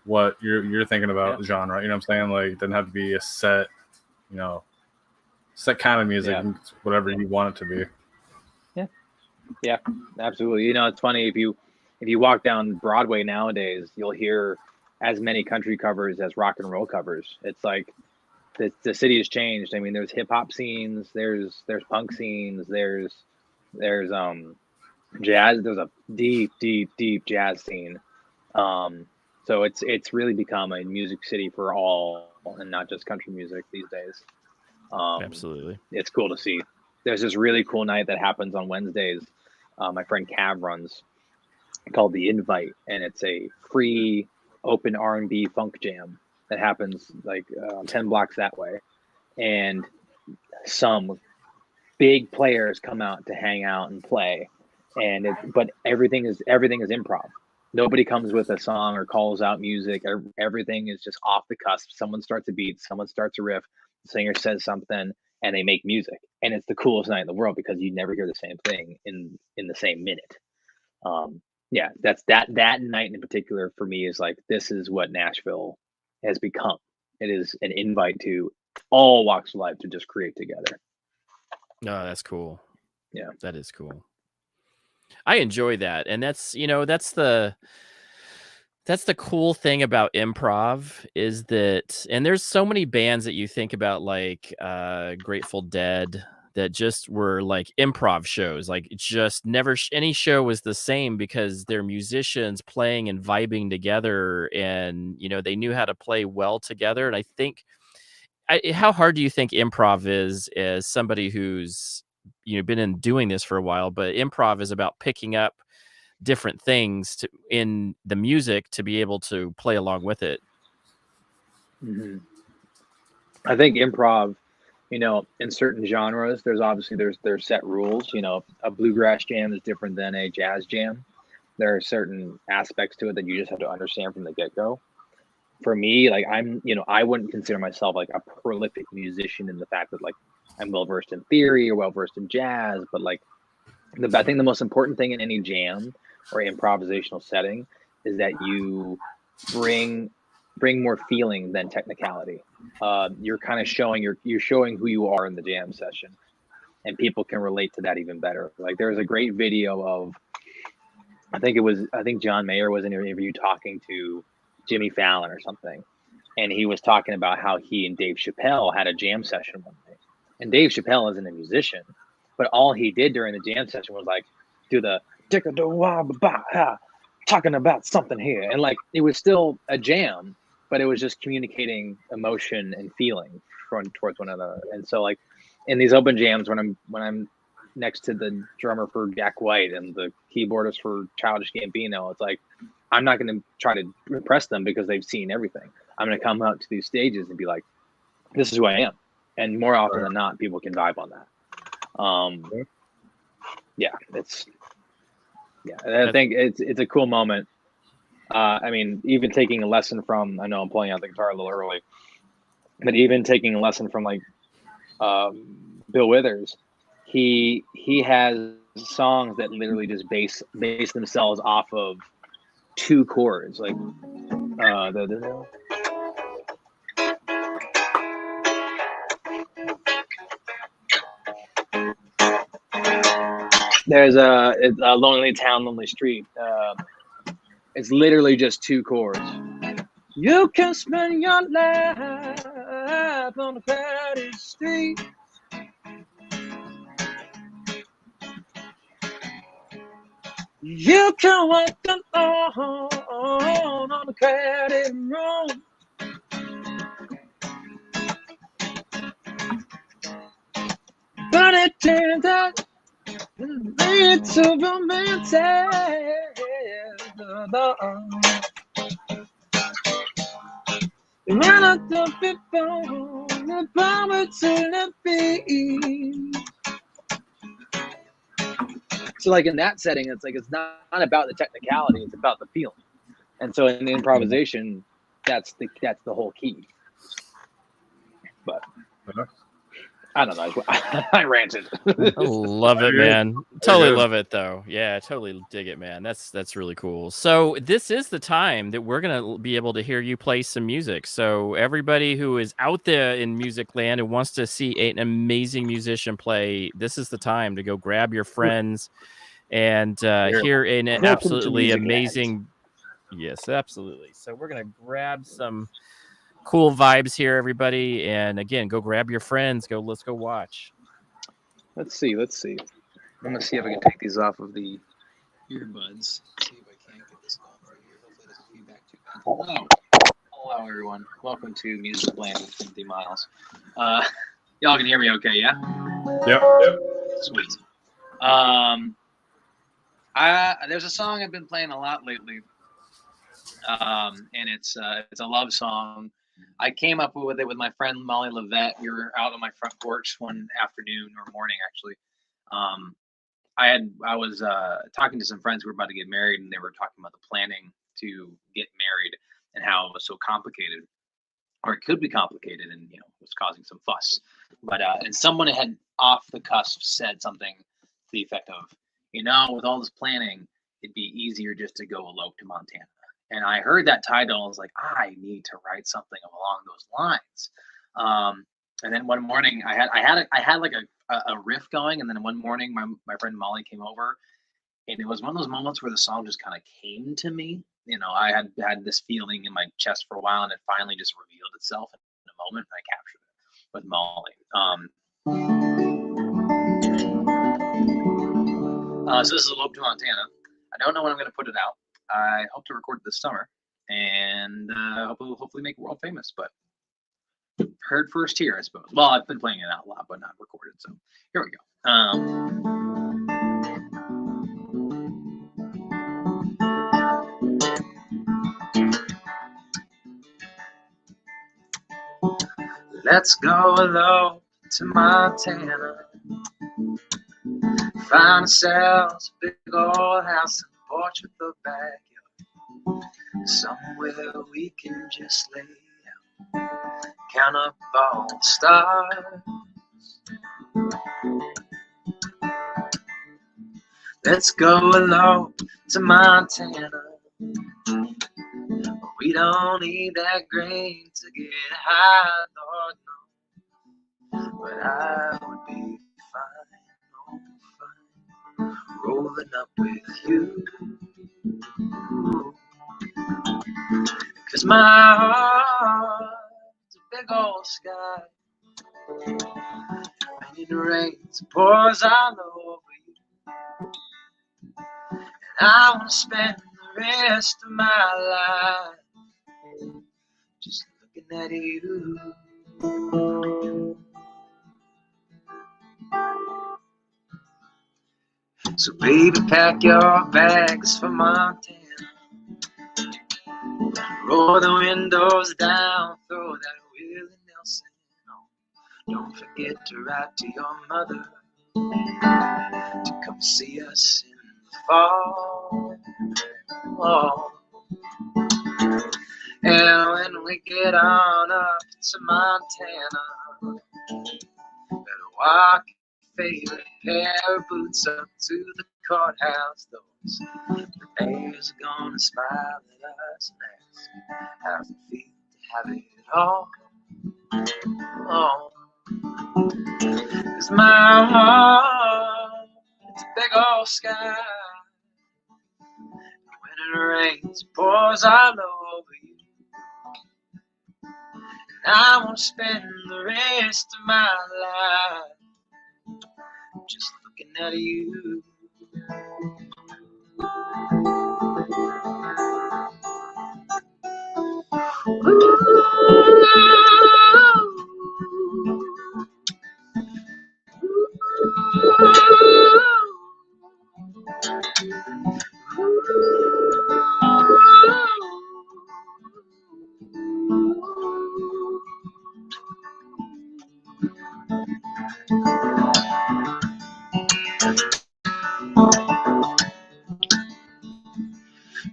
what you're thinking about genre. You know what I'm saying? Like, it doesn't have to be a set, you know, set kind of music, whatever you want it to be. Yeah, absolutely. You know, it's funny if you walk down Broadway nowadays, you'll hear as many country covers as rock and roll covers. It's like the city has changed. I mean, there's hip hop scenes, there's punk scenes, there's jazz. There's a deep jazz scene. So it's really become a music city for all, and not just country music these days. Absolutely, it's cool to see. There's this really cool night that happens on Wednesdays. My friend Cav runs, called The Invite, and it's a free open R&B funk jam that happens like 10 blocks that way, and some big players come out to hang out and play, but everything is improv. Nobody comes with a song or calls out music. Everything is just off the cusp. Someone starts a beat, someone starts a riff, the singer says something, and they make music. And it's the coolest night in the world because you never hear the same thing in the same minute. That's that night in particular for me is like, this is what Nashville has become. It is an invite to all walks of life to just create together. No, that's cool. Yeah, that is cool. I enjoy that. And that's, you know, that's the cool thing about improv is that, and there's so many bands that you think about, like Grateful Dead, that just were like improv shows. Like, just never any show was the same because they're musicians playing and vibing together, and, you know, they knew how to play well together. And I think, how hard do you think improv is as somebody who's, you know, been doing this for a while? But improv is about picking up different things in the music to be able to play along with it. Mm-hmm. I think improv, you know, in certain genres, there's set rules. You know, a bluegrass jam is different than a jazz jam. There are certain aspects to it that you just have to understand from the get-go. For me, like, I wouldn't consider myself like a prolific musician in the fact that, like, I'm well versed in theory or well versed in jazz, but like, I think the most important thing in any jam or improvisational setting is that you bring more feeling than technicality. You're kind of showing you're showing who you are in the jam session, and people can relate to that even better. Like, there's a great video of, I think John Mayer was in an interview talking to Jimmy Fallon or something, and he was talking about how he and Dave Chappelle had a jam session one day. And Dave Chappelle isn't a musician, but all he did during the jam session was like do the talking about something here, and like, it was still a jam, but it was just communicating emotion and feeling towards one another. And so, like, in these open jams, when I'm next to the drummer for Jack White and the keyboardist for Childish Gambino, it's like, I'm not going to try to impress them because they've seen everything. I'm going to come out to these stages and be like, this is who I am. And more often than not, people can vibe on that. I think it's a cool moment. I mean, even taking a lesson from, I know I'm pulling out the guitar a little early, but even taking a lesson from like Bill Withers, he has songs that literally just base themselves off of 2 chords, like there's it's a Lonely Town, Lonely Street. It's literally just 2 chords. You can spend your life on a crowded street. You can walk alone on a crowded room. But it turns out it's so romantic. Run out the people, the power to the beat. So, like in that setting, it's like it's not about the technicality; it's about the feeling. And so, in improvisation, that's the whole key. But I don't know. I ranted. I love it, man. Totally love it, though. Yeah, totally dig it, man. That's really cool. So this is the time that we're gonna be able to hear you play some music. So everybody who is out there in music land and wants to see an amazing musician play, this is the time to go grab your friends and hear an absolutely amazing. Yes, absolutely. So we're gonna grab some cool vibes here, everybody, and again, go grab your friends. Let's go watch. Let's see. I'm gonna see if I can take these off of the earbuds. See if I can't get this going right here. Hopefully, it doesn't feedback too bad. Hello, everyone. Welcome to Music Land with Timothy Myles. Y'all can hear me, okay? Yeah. Yep. Sweet. There's a song I've been playing a lot lately, and it's a love song. I came up with it with my friend Molly Levette. We were out on my front porch one afternoon or morning, actually. I was talking to some friends who were about to get married, and they were talking about the planning to get married and how it was so complicated, or it could be complicated, and was causing some fuss. But and someone had off the cusp said something to the effect of, with all this planning, it'd be easier just to go elope to Montana. And I heard that title. I was like, I need to write something along those lines. And then one morning, I had like a riff going. And then one morning, my friend Molly came over, and it was one of those moments where the song just kind of came to me. I had this feeling in my chest for a while, and it finally just revealed itself in a moment. And I captured it with Molly. So this is Elope to Montana. I don't know when I'm going to put it out. I hope to record it this summer, and hopefully make it world famous. But heard first here, I suppose. Well, I've been playing it out a lot, but not recorded. So here we go. Let's go elope to Montana. Find ourselves a big old house and porch with a backyard, somewhere we can just lay out, count up all the stars. Let's go elope to Montana. We don't need that grain to get high, Lord knows, but I would be fine, rolling up with you. 'Cause my heart's a big old sky, and it rains and pours all over you. And I want to spend the rest of my life just looking at you. So baby, pack your bags for Montana. Roll the windows down, throw that Willie Nelson on. Don't forget to write to your mother to come see us in the fall. And when we get on up to Montana, better walk your favorite pair of boots up to the courthouse doors. The mayor's gonna smile at us and ask how it feels to have it all. Oh. 'Cause my heart, it's a big old sky. When it rains, it pours all over you. And I won't spend the rest of my life just looking at you.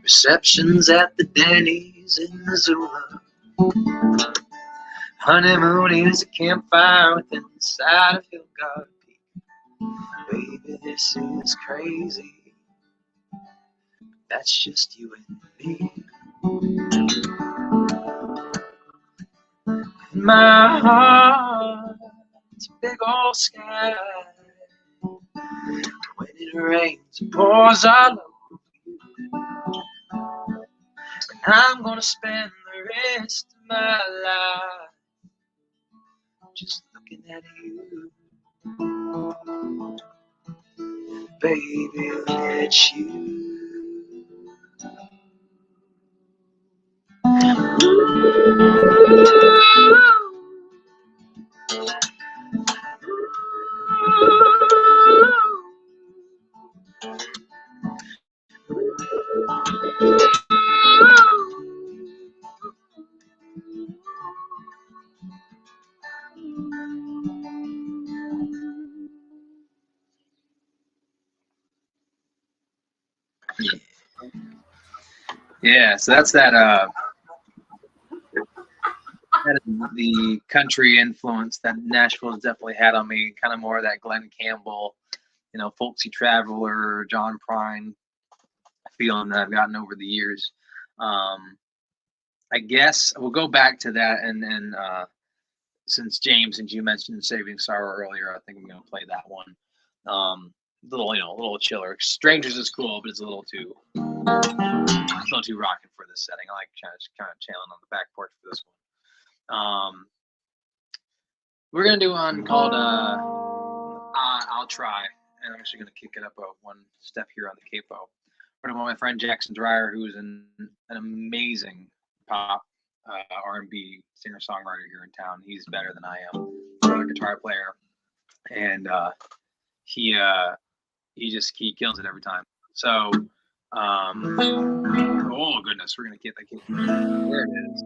Receptions at the Denny's in Missoula. Honeymoon is a campfire within the side of Hillgard Peak. Baby, this is crazy. That's just you and me. In my heart, it's a big old sky. When it rains, it pours all over you. And I'm gonna spend the rest of my life just looking at you. Baby, at you. Yeah, so that's that. That is the country influence that Nashville has definitely had on me. Kind of more of that Glenn Campbell, you know, folksy traveler, John Prine feeling that I've gotten over the years. I guess we'll go back to that, and since James and you mentioned Saving Sorrow earlier, I think I'm going to play that one. A little chiller. Strangers is cool, but it's a little too rocking for this setting. I like kind of chilling on the back porch for this one. We're gonna do one called "I'll Try," and I'm actually gonna kick it up one step here on the capo. We're gonna my friend Jackson Dreyer, who's an amazing pop R&B singer-songwriter here in town. He's better than I am. He's a guitar player, and he kills it every time. So, oh goodness, we're gonna get that. There it is.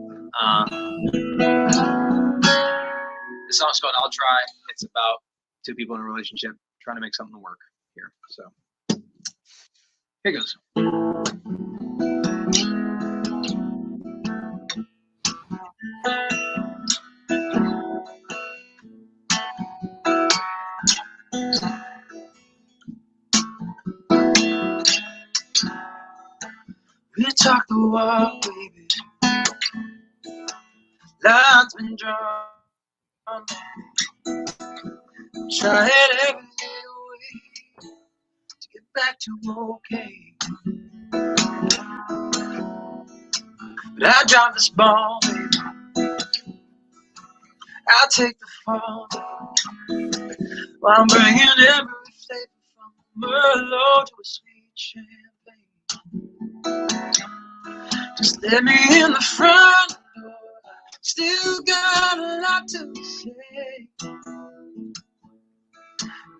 This song's called "I'll Try." It's about two people in a relationship trying to make something work here. So here goes. We talk the walk, baby. Lines been drawn. Trying every way to get back to okay. But I drop this ball, baby. I'll take the fall. While I'm bringing every flavor from Merlot to a sweet champagne. Just let me in the front door. Still got a lot to say.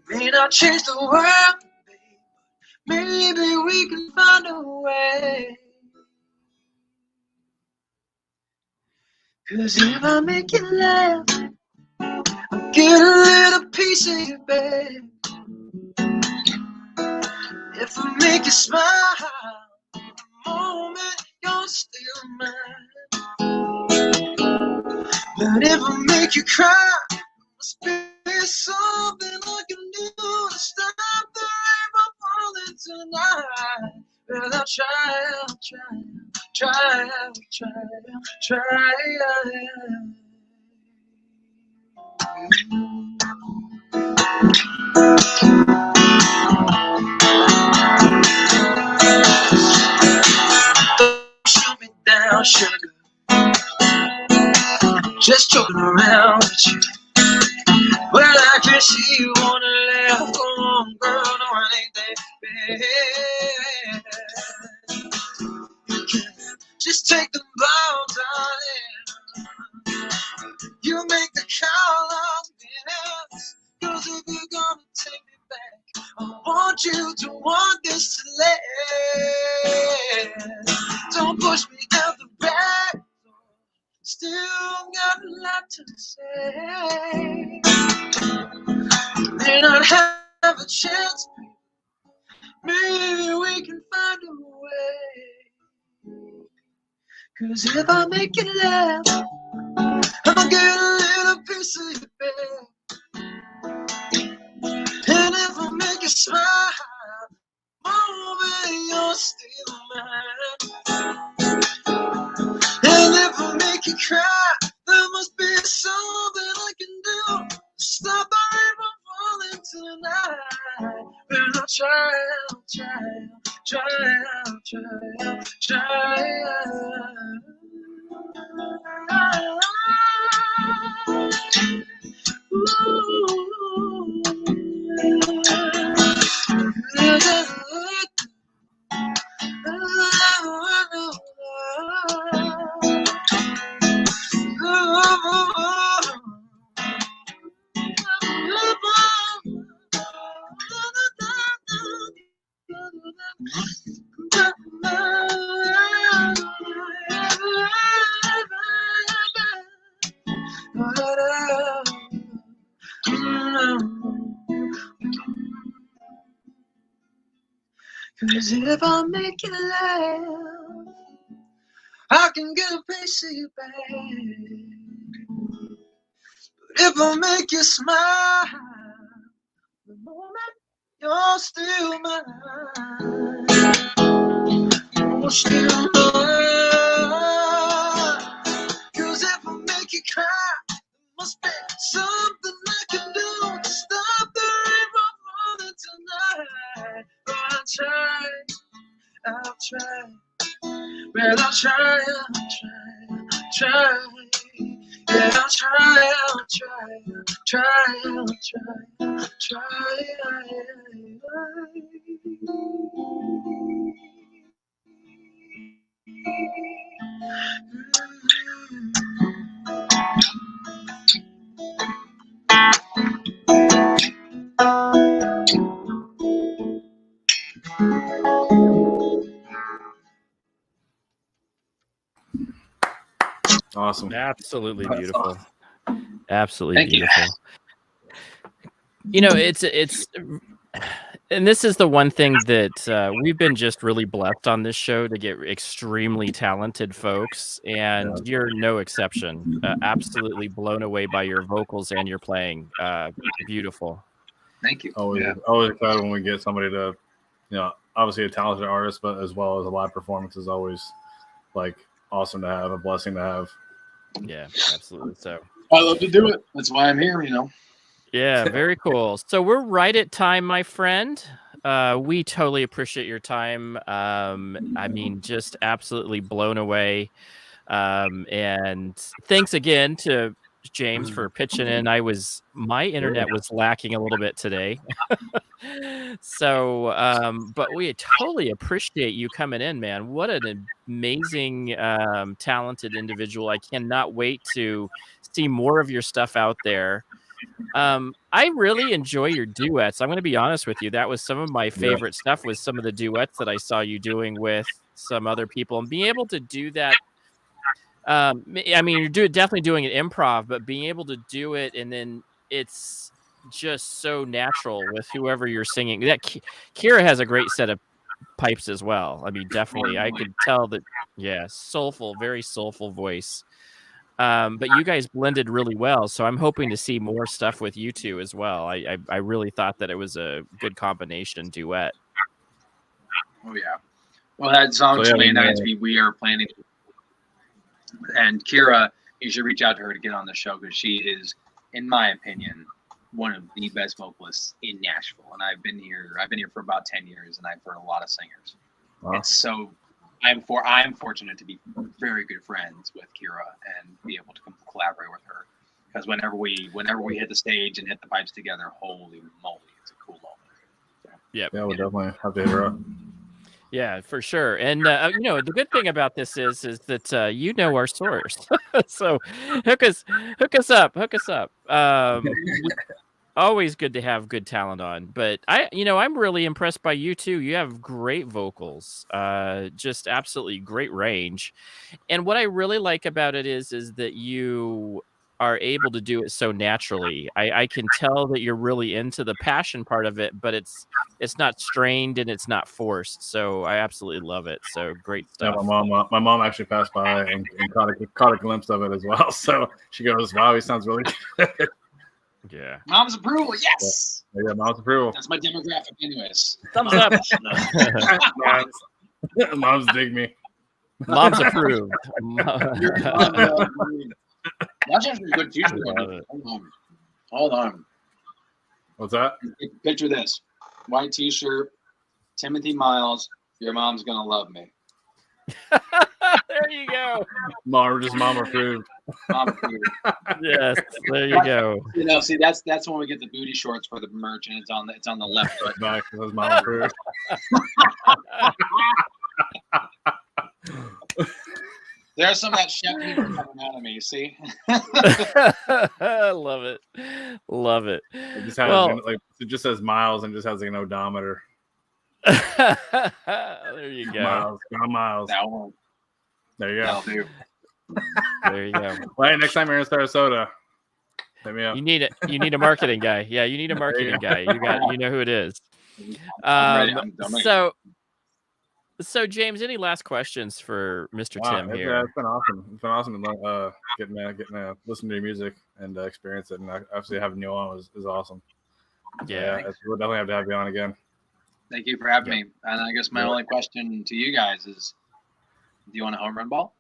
May not change the world, baby. Maybe we can find a way. 'Cause if I make you laugh, I'll get a little piece of you, babe. If I make you smile, the moment you're still mine. But if I make you cry, must be something I can do to stop. Well, I'll try. Shoot me down, sugar. Just joking around with you. Well, I can see you wanna laugh. Go on, girl, no, I ain't that bad. Just take the ball, darling. You make the call on this. 'Cause if you're gonna take me back, I want you to want this to last. Don't push me out the back door. Still got a lot to say. May not have a chance. Maybe we can find a way. 'Cause if I make you laugh, I'll get a little piece of your bed. And if I make you smile, oh, baby, you're still mine. And if I make you cry, there must be something I can do to stop the rain from falling tonight. But I'll try. Cause if I make you laugh, I can get a piece of you back. But if I make you smile, the moment you're still mine. You're still mine. Cause if I make you cry, there must be something I can do to stop the rain from falling tonight. But I'll try. Well, I'll try. Yeah, I'll try. Awesome. Absolutely That's beautiful. awesome. Absolutely Thank you. beautiful. You know, it's and this is the one thing that we've been just really blessed on this show to get extremely talented folks, and you're no exception. Absolutely blown away by your vocals and your playing. Beautiful. Thank you. Always excited when we get somebody to, obviously a talented artist, but as well as a live performance is always like awesome to have, a blessing to have. Yeah, absolutely. So I love to do it. That's why I'm here, Yeah, very cool. So we're right at time, my friend. We totally appreciate your time. I mean, just absolutely blown away. And thanks again to James for pitching in. My internet was lacking a little bit today. So, but we totally appreciate you coming in, man. What an amazing, talented individual. I cannot wait to see more of your stuff out there. I really enjoy your duets. I'm going to be honest with you. That was some of my favorite stuff, was some of the duets that I saw you doing with some other people, and being able to do that. I mean, you're definitely doing it improv, but being able to do it, and then it's just so natural with whoever you're singing. That Kira has a great set of pipes as well. I mean, definitely, I could tell that. Yeah, soulful, very soulful voice. But you guys blended really well, so I'm hoping to see more stuff with you two as well. I really thought that it was a good combination duet. Oh yeah, Well, that song So, yeah, Shemaine and we are planning. And Kira, you should reach out to her to get on the show because she is, in my opinion, one of the best vocalists in Nashville. And I've been here for about 10 years, and I've heard a lot of singers. Wow. It's so I'm fortunate to be very good friends with Kira and be able to collaborate with her. Because whenever we hit the stage and hit the pipes together, holy moly, it's a cool moment. So, Yep. Yeah, we'll definitely have to hit her up. Yeah, for sure. And the good thing about this is that our source. So hook us up. Always good to have good talent on. But I'm really impressed by you too. You have great vocals, just absolutely great range. And what I really like about it is that you are able to do it so naturally. I can tell that you're really into the passion part of it, but it's not strained and it's not forced. So I absolutely love it. So great Yeah, stuff. my mom actually passed by and caught a glimpse of it as well. So she goes, "Wow, he sounds really good." Yeah. Mom's approval, yes. Yeah, mom's approval. That's my demographic, anyways. Thumbs up. Mom's dig me. Mom's approved. That's actually a good t-shirt. Hold on. What's that? Picture this: white t-shirt, Timothy Myles. Your mom's gonna love me. There you go. Mom approved. Mom approved. Yes, there you go. See, that's when we get the booty shorts for the merch, and it's on the left foot. Back, that's mom approved. There's some of that chef people coming out of me. See. Love it. It just has it just says Miles and just has like an odometer. There you go. Miles. That one. There you go. That'll do. There you go. Well, hey, next time you're in Sarasota, hit me up. You need a marketing guy. Yeah, you need a marketing guy. You know who it is. I'm ready. So James, any last questions for Mr. Tim here? Yeah, it's been awesome. It's been awesome getting to listen to your music and experience it, and obviously having you on is awesome. Yeah, we'll definitely have to have you on again. Thank you for having me. And I guess my only question to you guys is, do you want a home run ball?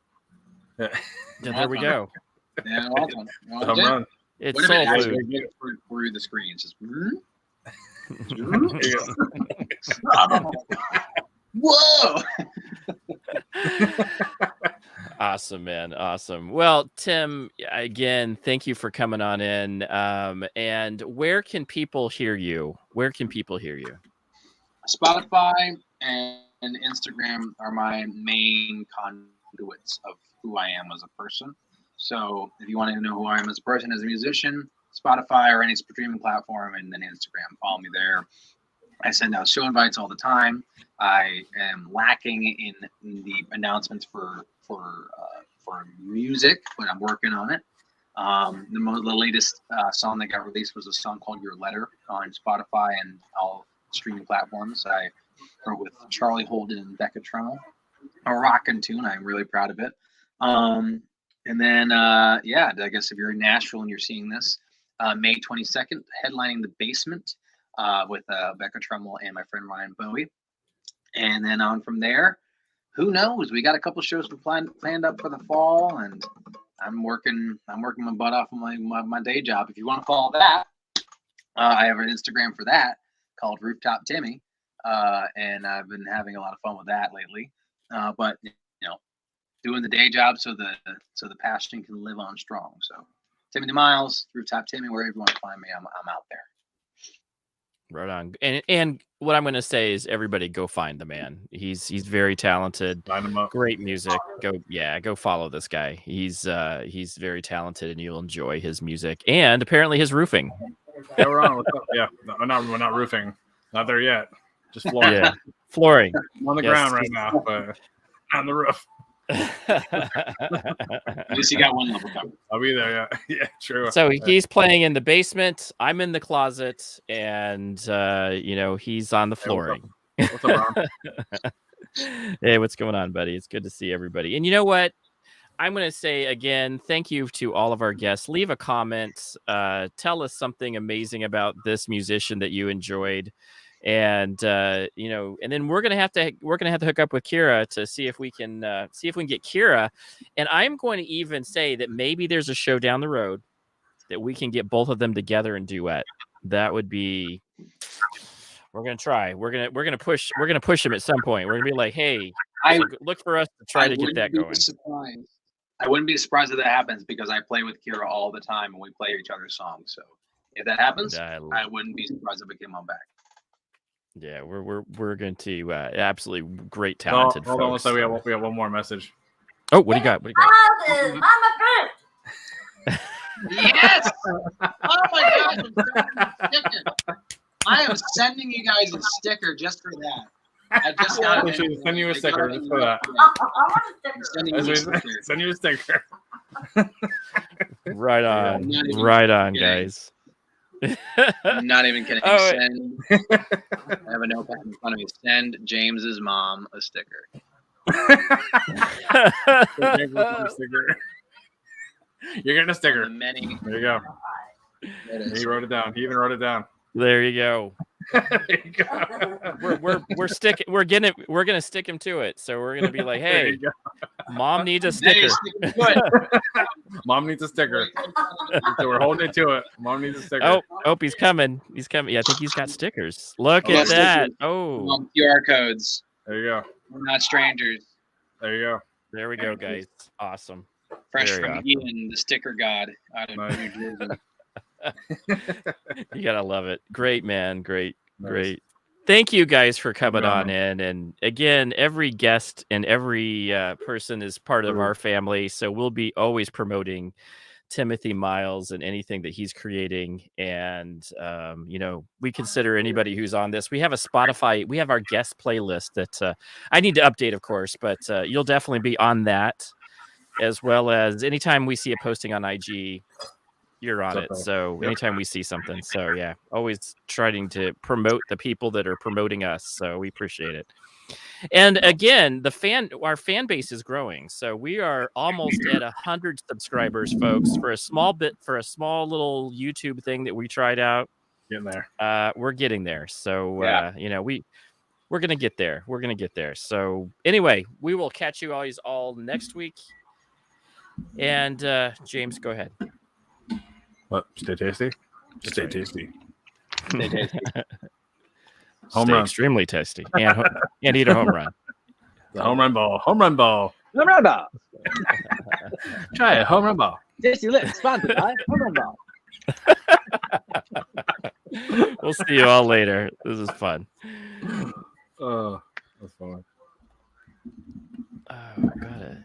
Yeah, there we go. Yeah, awesome. Home run. It's what if soul it food. actually gets through the screen? It's just. Whoa! Awesome, man. Awesome. Well, Tim, again, thank you for coming on in. And where can people hear you? Spotify and Instagram are my main conduits of who I am as a person. So if you want to know who I am as a person, as a musician, Spotify or any streaming platform, and then Instagram, follow me there. I send out show invites all the time. I am lacking in the announcements for music, but I'm working on it. The latest song that got released was a song called "Your Letter" on Spotify and all streaming platforms. I wrote with Charlie Holden and Becca Tremmel. A rockin' tune. I'm really proud of it. And then, I guess if you're in Nashville and you're seeing this, May 22nd, headlining The Basement with Becca Tremmel and my friend Ryan Bowie. And then on from there, who knows? We got a couple shows planned up for the fall, and I'm working my butt off on my day job. If you want to follow that, I have an Instagram for that called Rooftop Timmy, and I've been having a lot of fun with that lately. But doing the day job so the passion can live on strong. So Timothy Myles, Rooftop Timmy, wherever you want to find me, I'm out there. Right on. And what I'm going to say is, everybody go find the man. He's very talented. Line him up. Great music. Go follow this guy. He's very talented, and you'll enjoy his music and apparently his roofing. Yeah, we're on. Yeah, we're not roofing. Not there yet. Just flooring. Yeah, flooring. I'm on the ground right now, but on the roof. At least you got one level covered. I'll be there. Yeah, yeah, true. So he's playing in the basement. I'm in the closet, and he's on the flooring. What's up, Ron? Hey, what's going on, buddy? It's good to see everybody. And you know what? I'm going to say again, thank you to all of our guests. Leave a comment. Tell us something amazing about this musician that you enjoyed. And you know, and then we're gonna have to hook up with Kira to see if we can get Kira. And I'm going to even say that maybe there's a show down the road that we can get both of them together and duet. That would be. We're gonna try. We're gonna push him at some point. We're gonna be like, hey, I look for us to try to get that going. I wouldn't be surprised if that happens because I play with Kira all the time and we play each other's songs. So if that happens, I wouldn't be surprised if it came on back. Yeah, we're going to absolutely great talented folks. Hold on, so we have one more message. Oh, what do you got? Yes! Oh my God! I am sending you guys a sticker just for that. I just got to send you a sticker just for that. Send you a sticker. Right on, right on, guys. I'm not even kidding. I have a notepad in front of me. Send James's mom a sticker. You're getting a sticker. There you go. He wrote it down. He even wrote it down. There you go. We're gonna stick him to it. So we're gonna be like, hey, mom needs a sticker. Mom needs a sticker. So we're holding it to it. Mom needs a sticker. Oh, he's coming. He's coming. Yeah, I think he's got stickers. Look at that. Oh, QR codes. There you go. We're not strangers. There you go. There we go, guys. Awesome. Fresh from Ian, the sticker god out of New Jersey. You gotta love it. Great, man. Great. Thank you guys for coming on in. And again, every guest and every person is part of our family. So we'll be always promoting Timothy Myles and anything that he's creating. And, you know, we consider anybody who's on this. We have a Spotify, we have our guest playlist that I need to update, of course, but you'll definitely be on that, as well as anytime we see a posting on IG, you're on it. So anytime we see something. So yeah, always trying to promote the people that are promoting us. So we appreciate it. And again, our fan base is growing. So we are almost at 100 subscribers, folks, for a small little YouTube thing that we tried out. Getting there. We're getting there. So you know, we're gonna get there. We're gonna get there. So anyway, we will catch you guys all next week. And James, go ahead. What? Stay tasty. Stay tasty. Stay tasty. Home run. Extremely tasty. And eat a home run. The home run ball. Home run ball. Home run ball. Try it. Home run ball. Tasty lips. Sponsored by Home run ball. We'll see you all later. This is fun. Oh, that's fun. Oh, got it.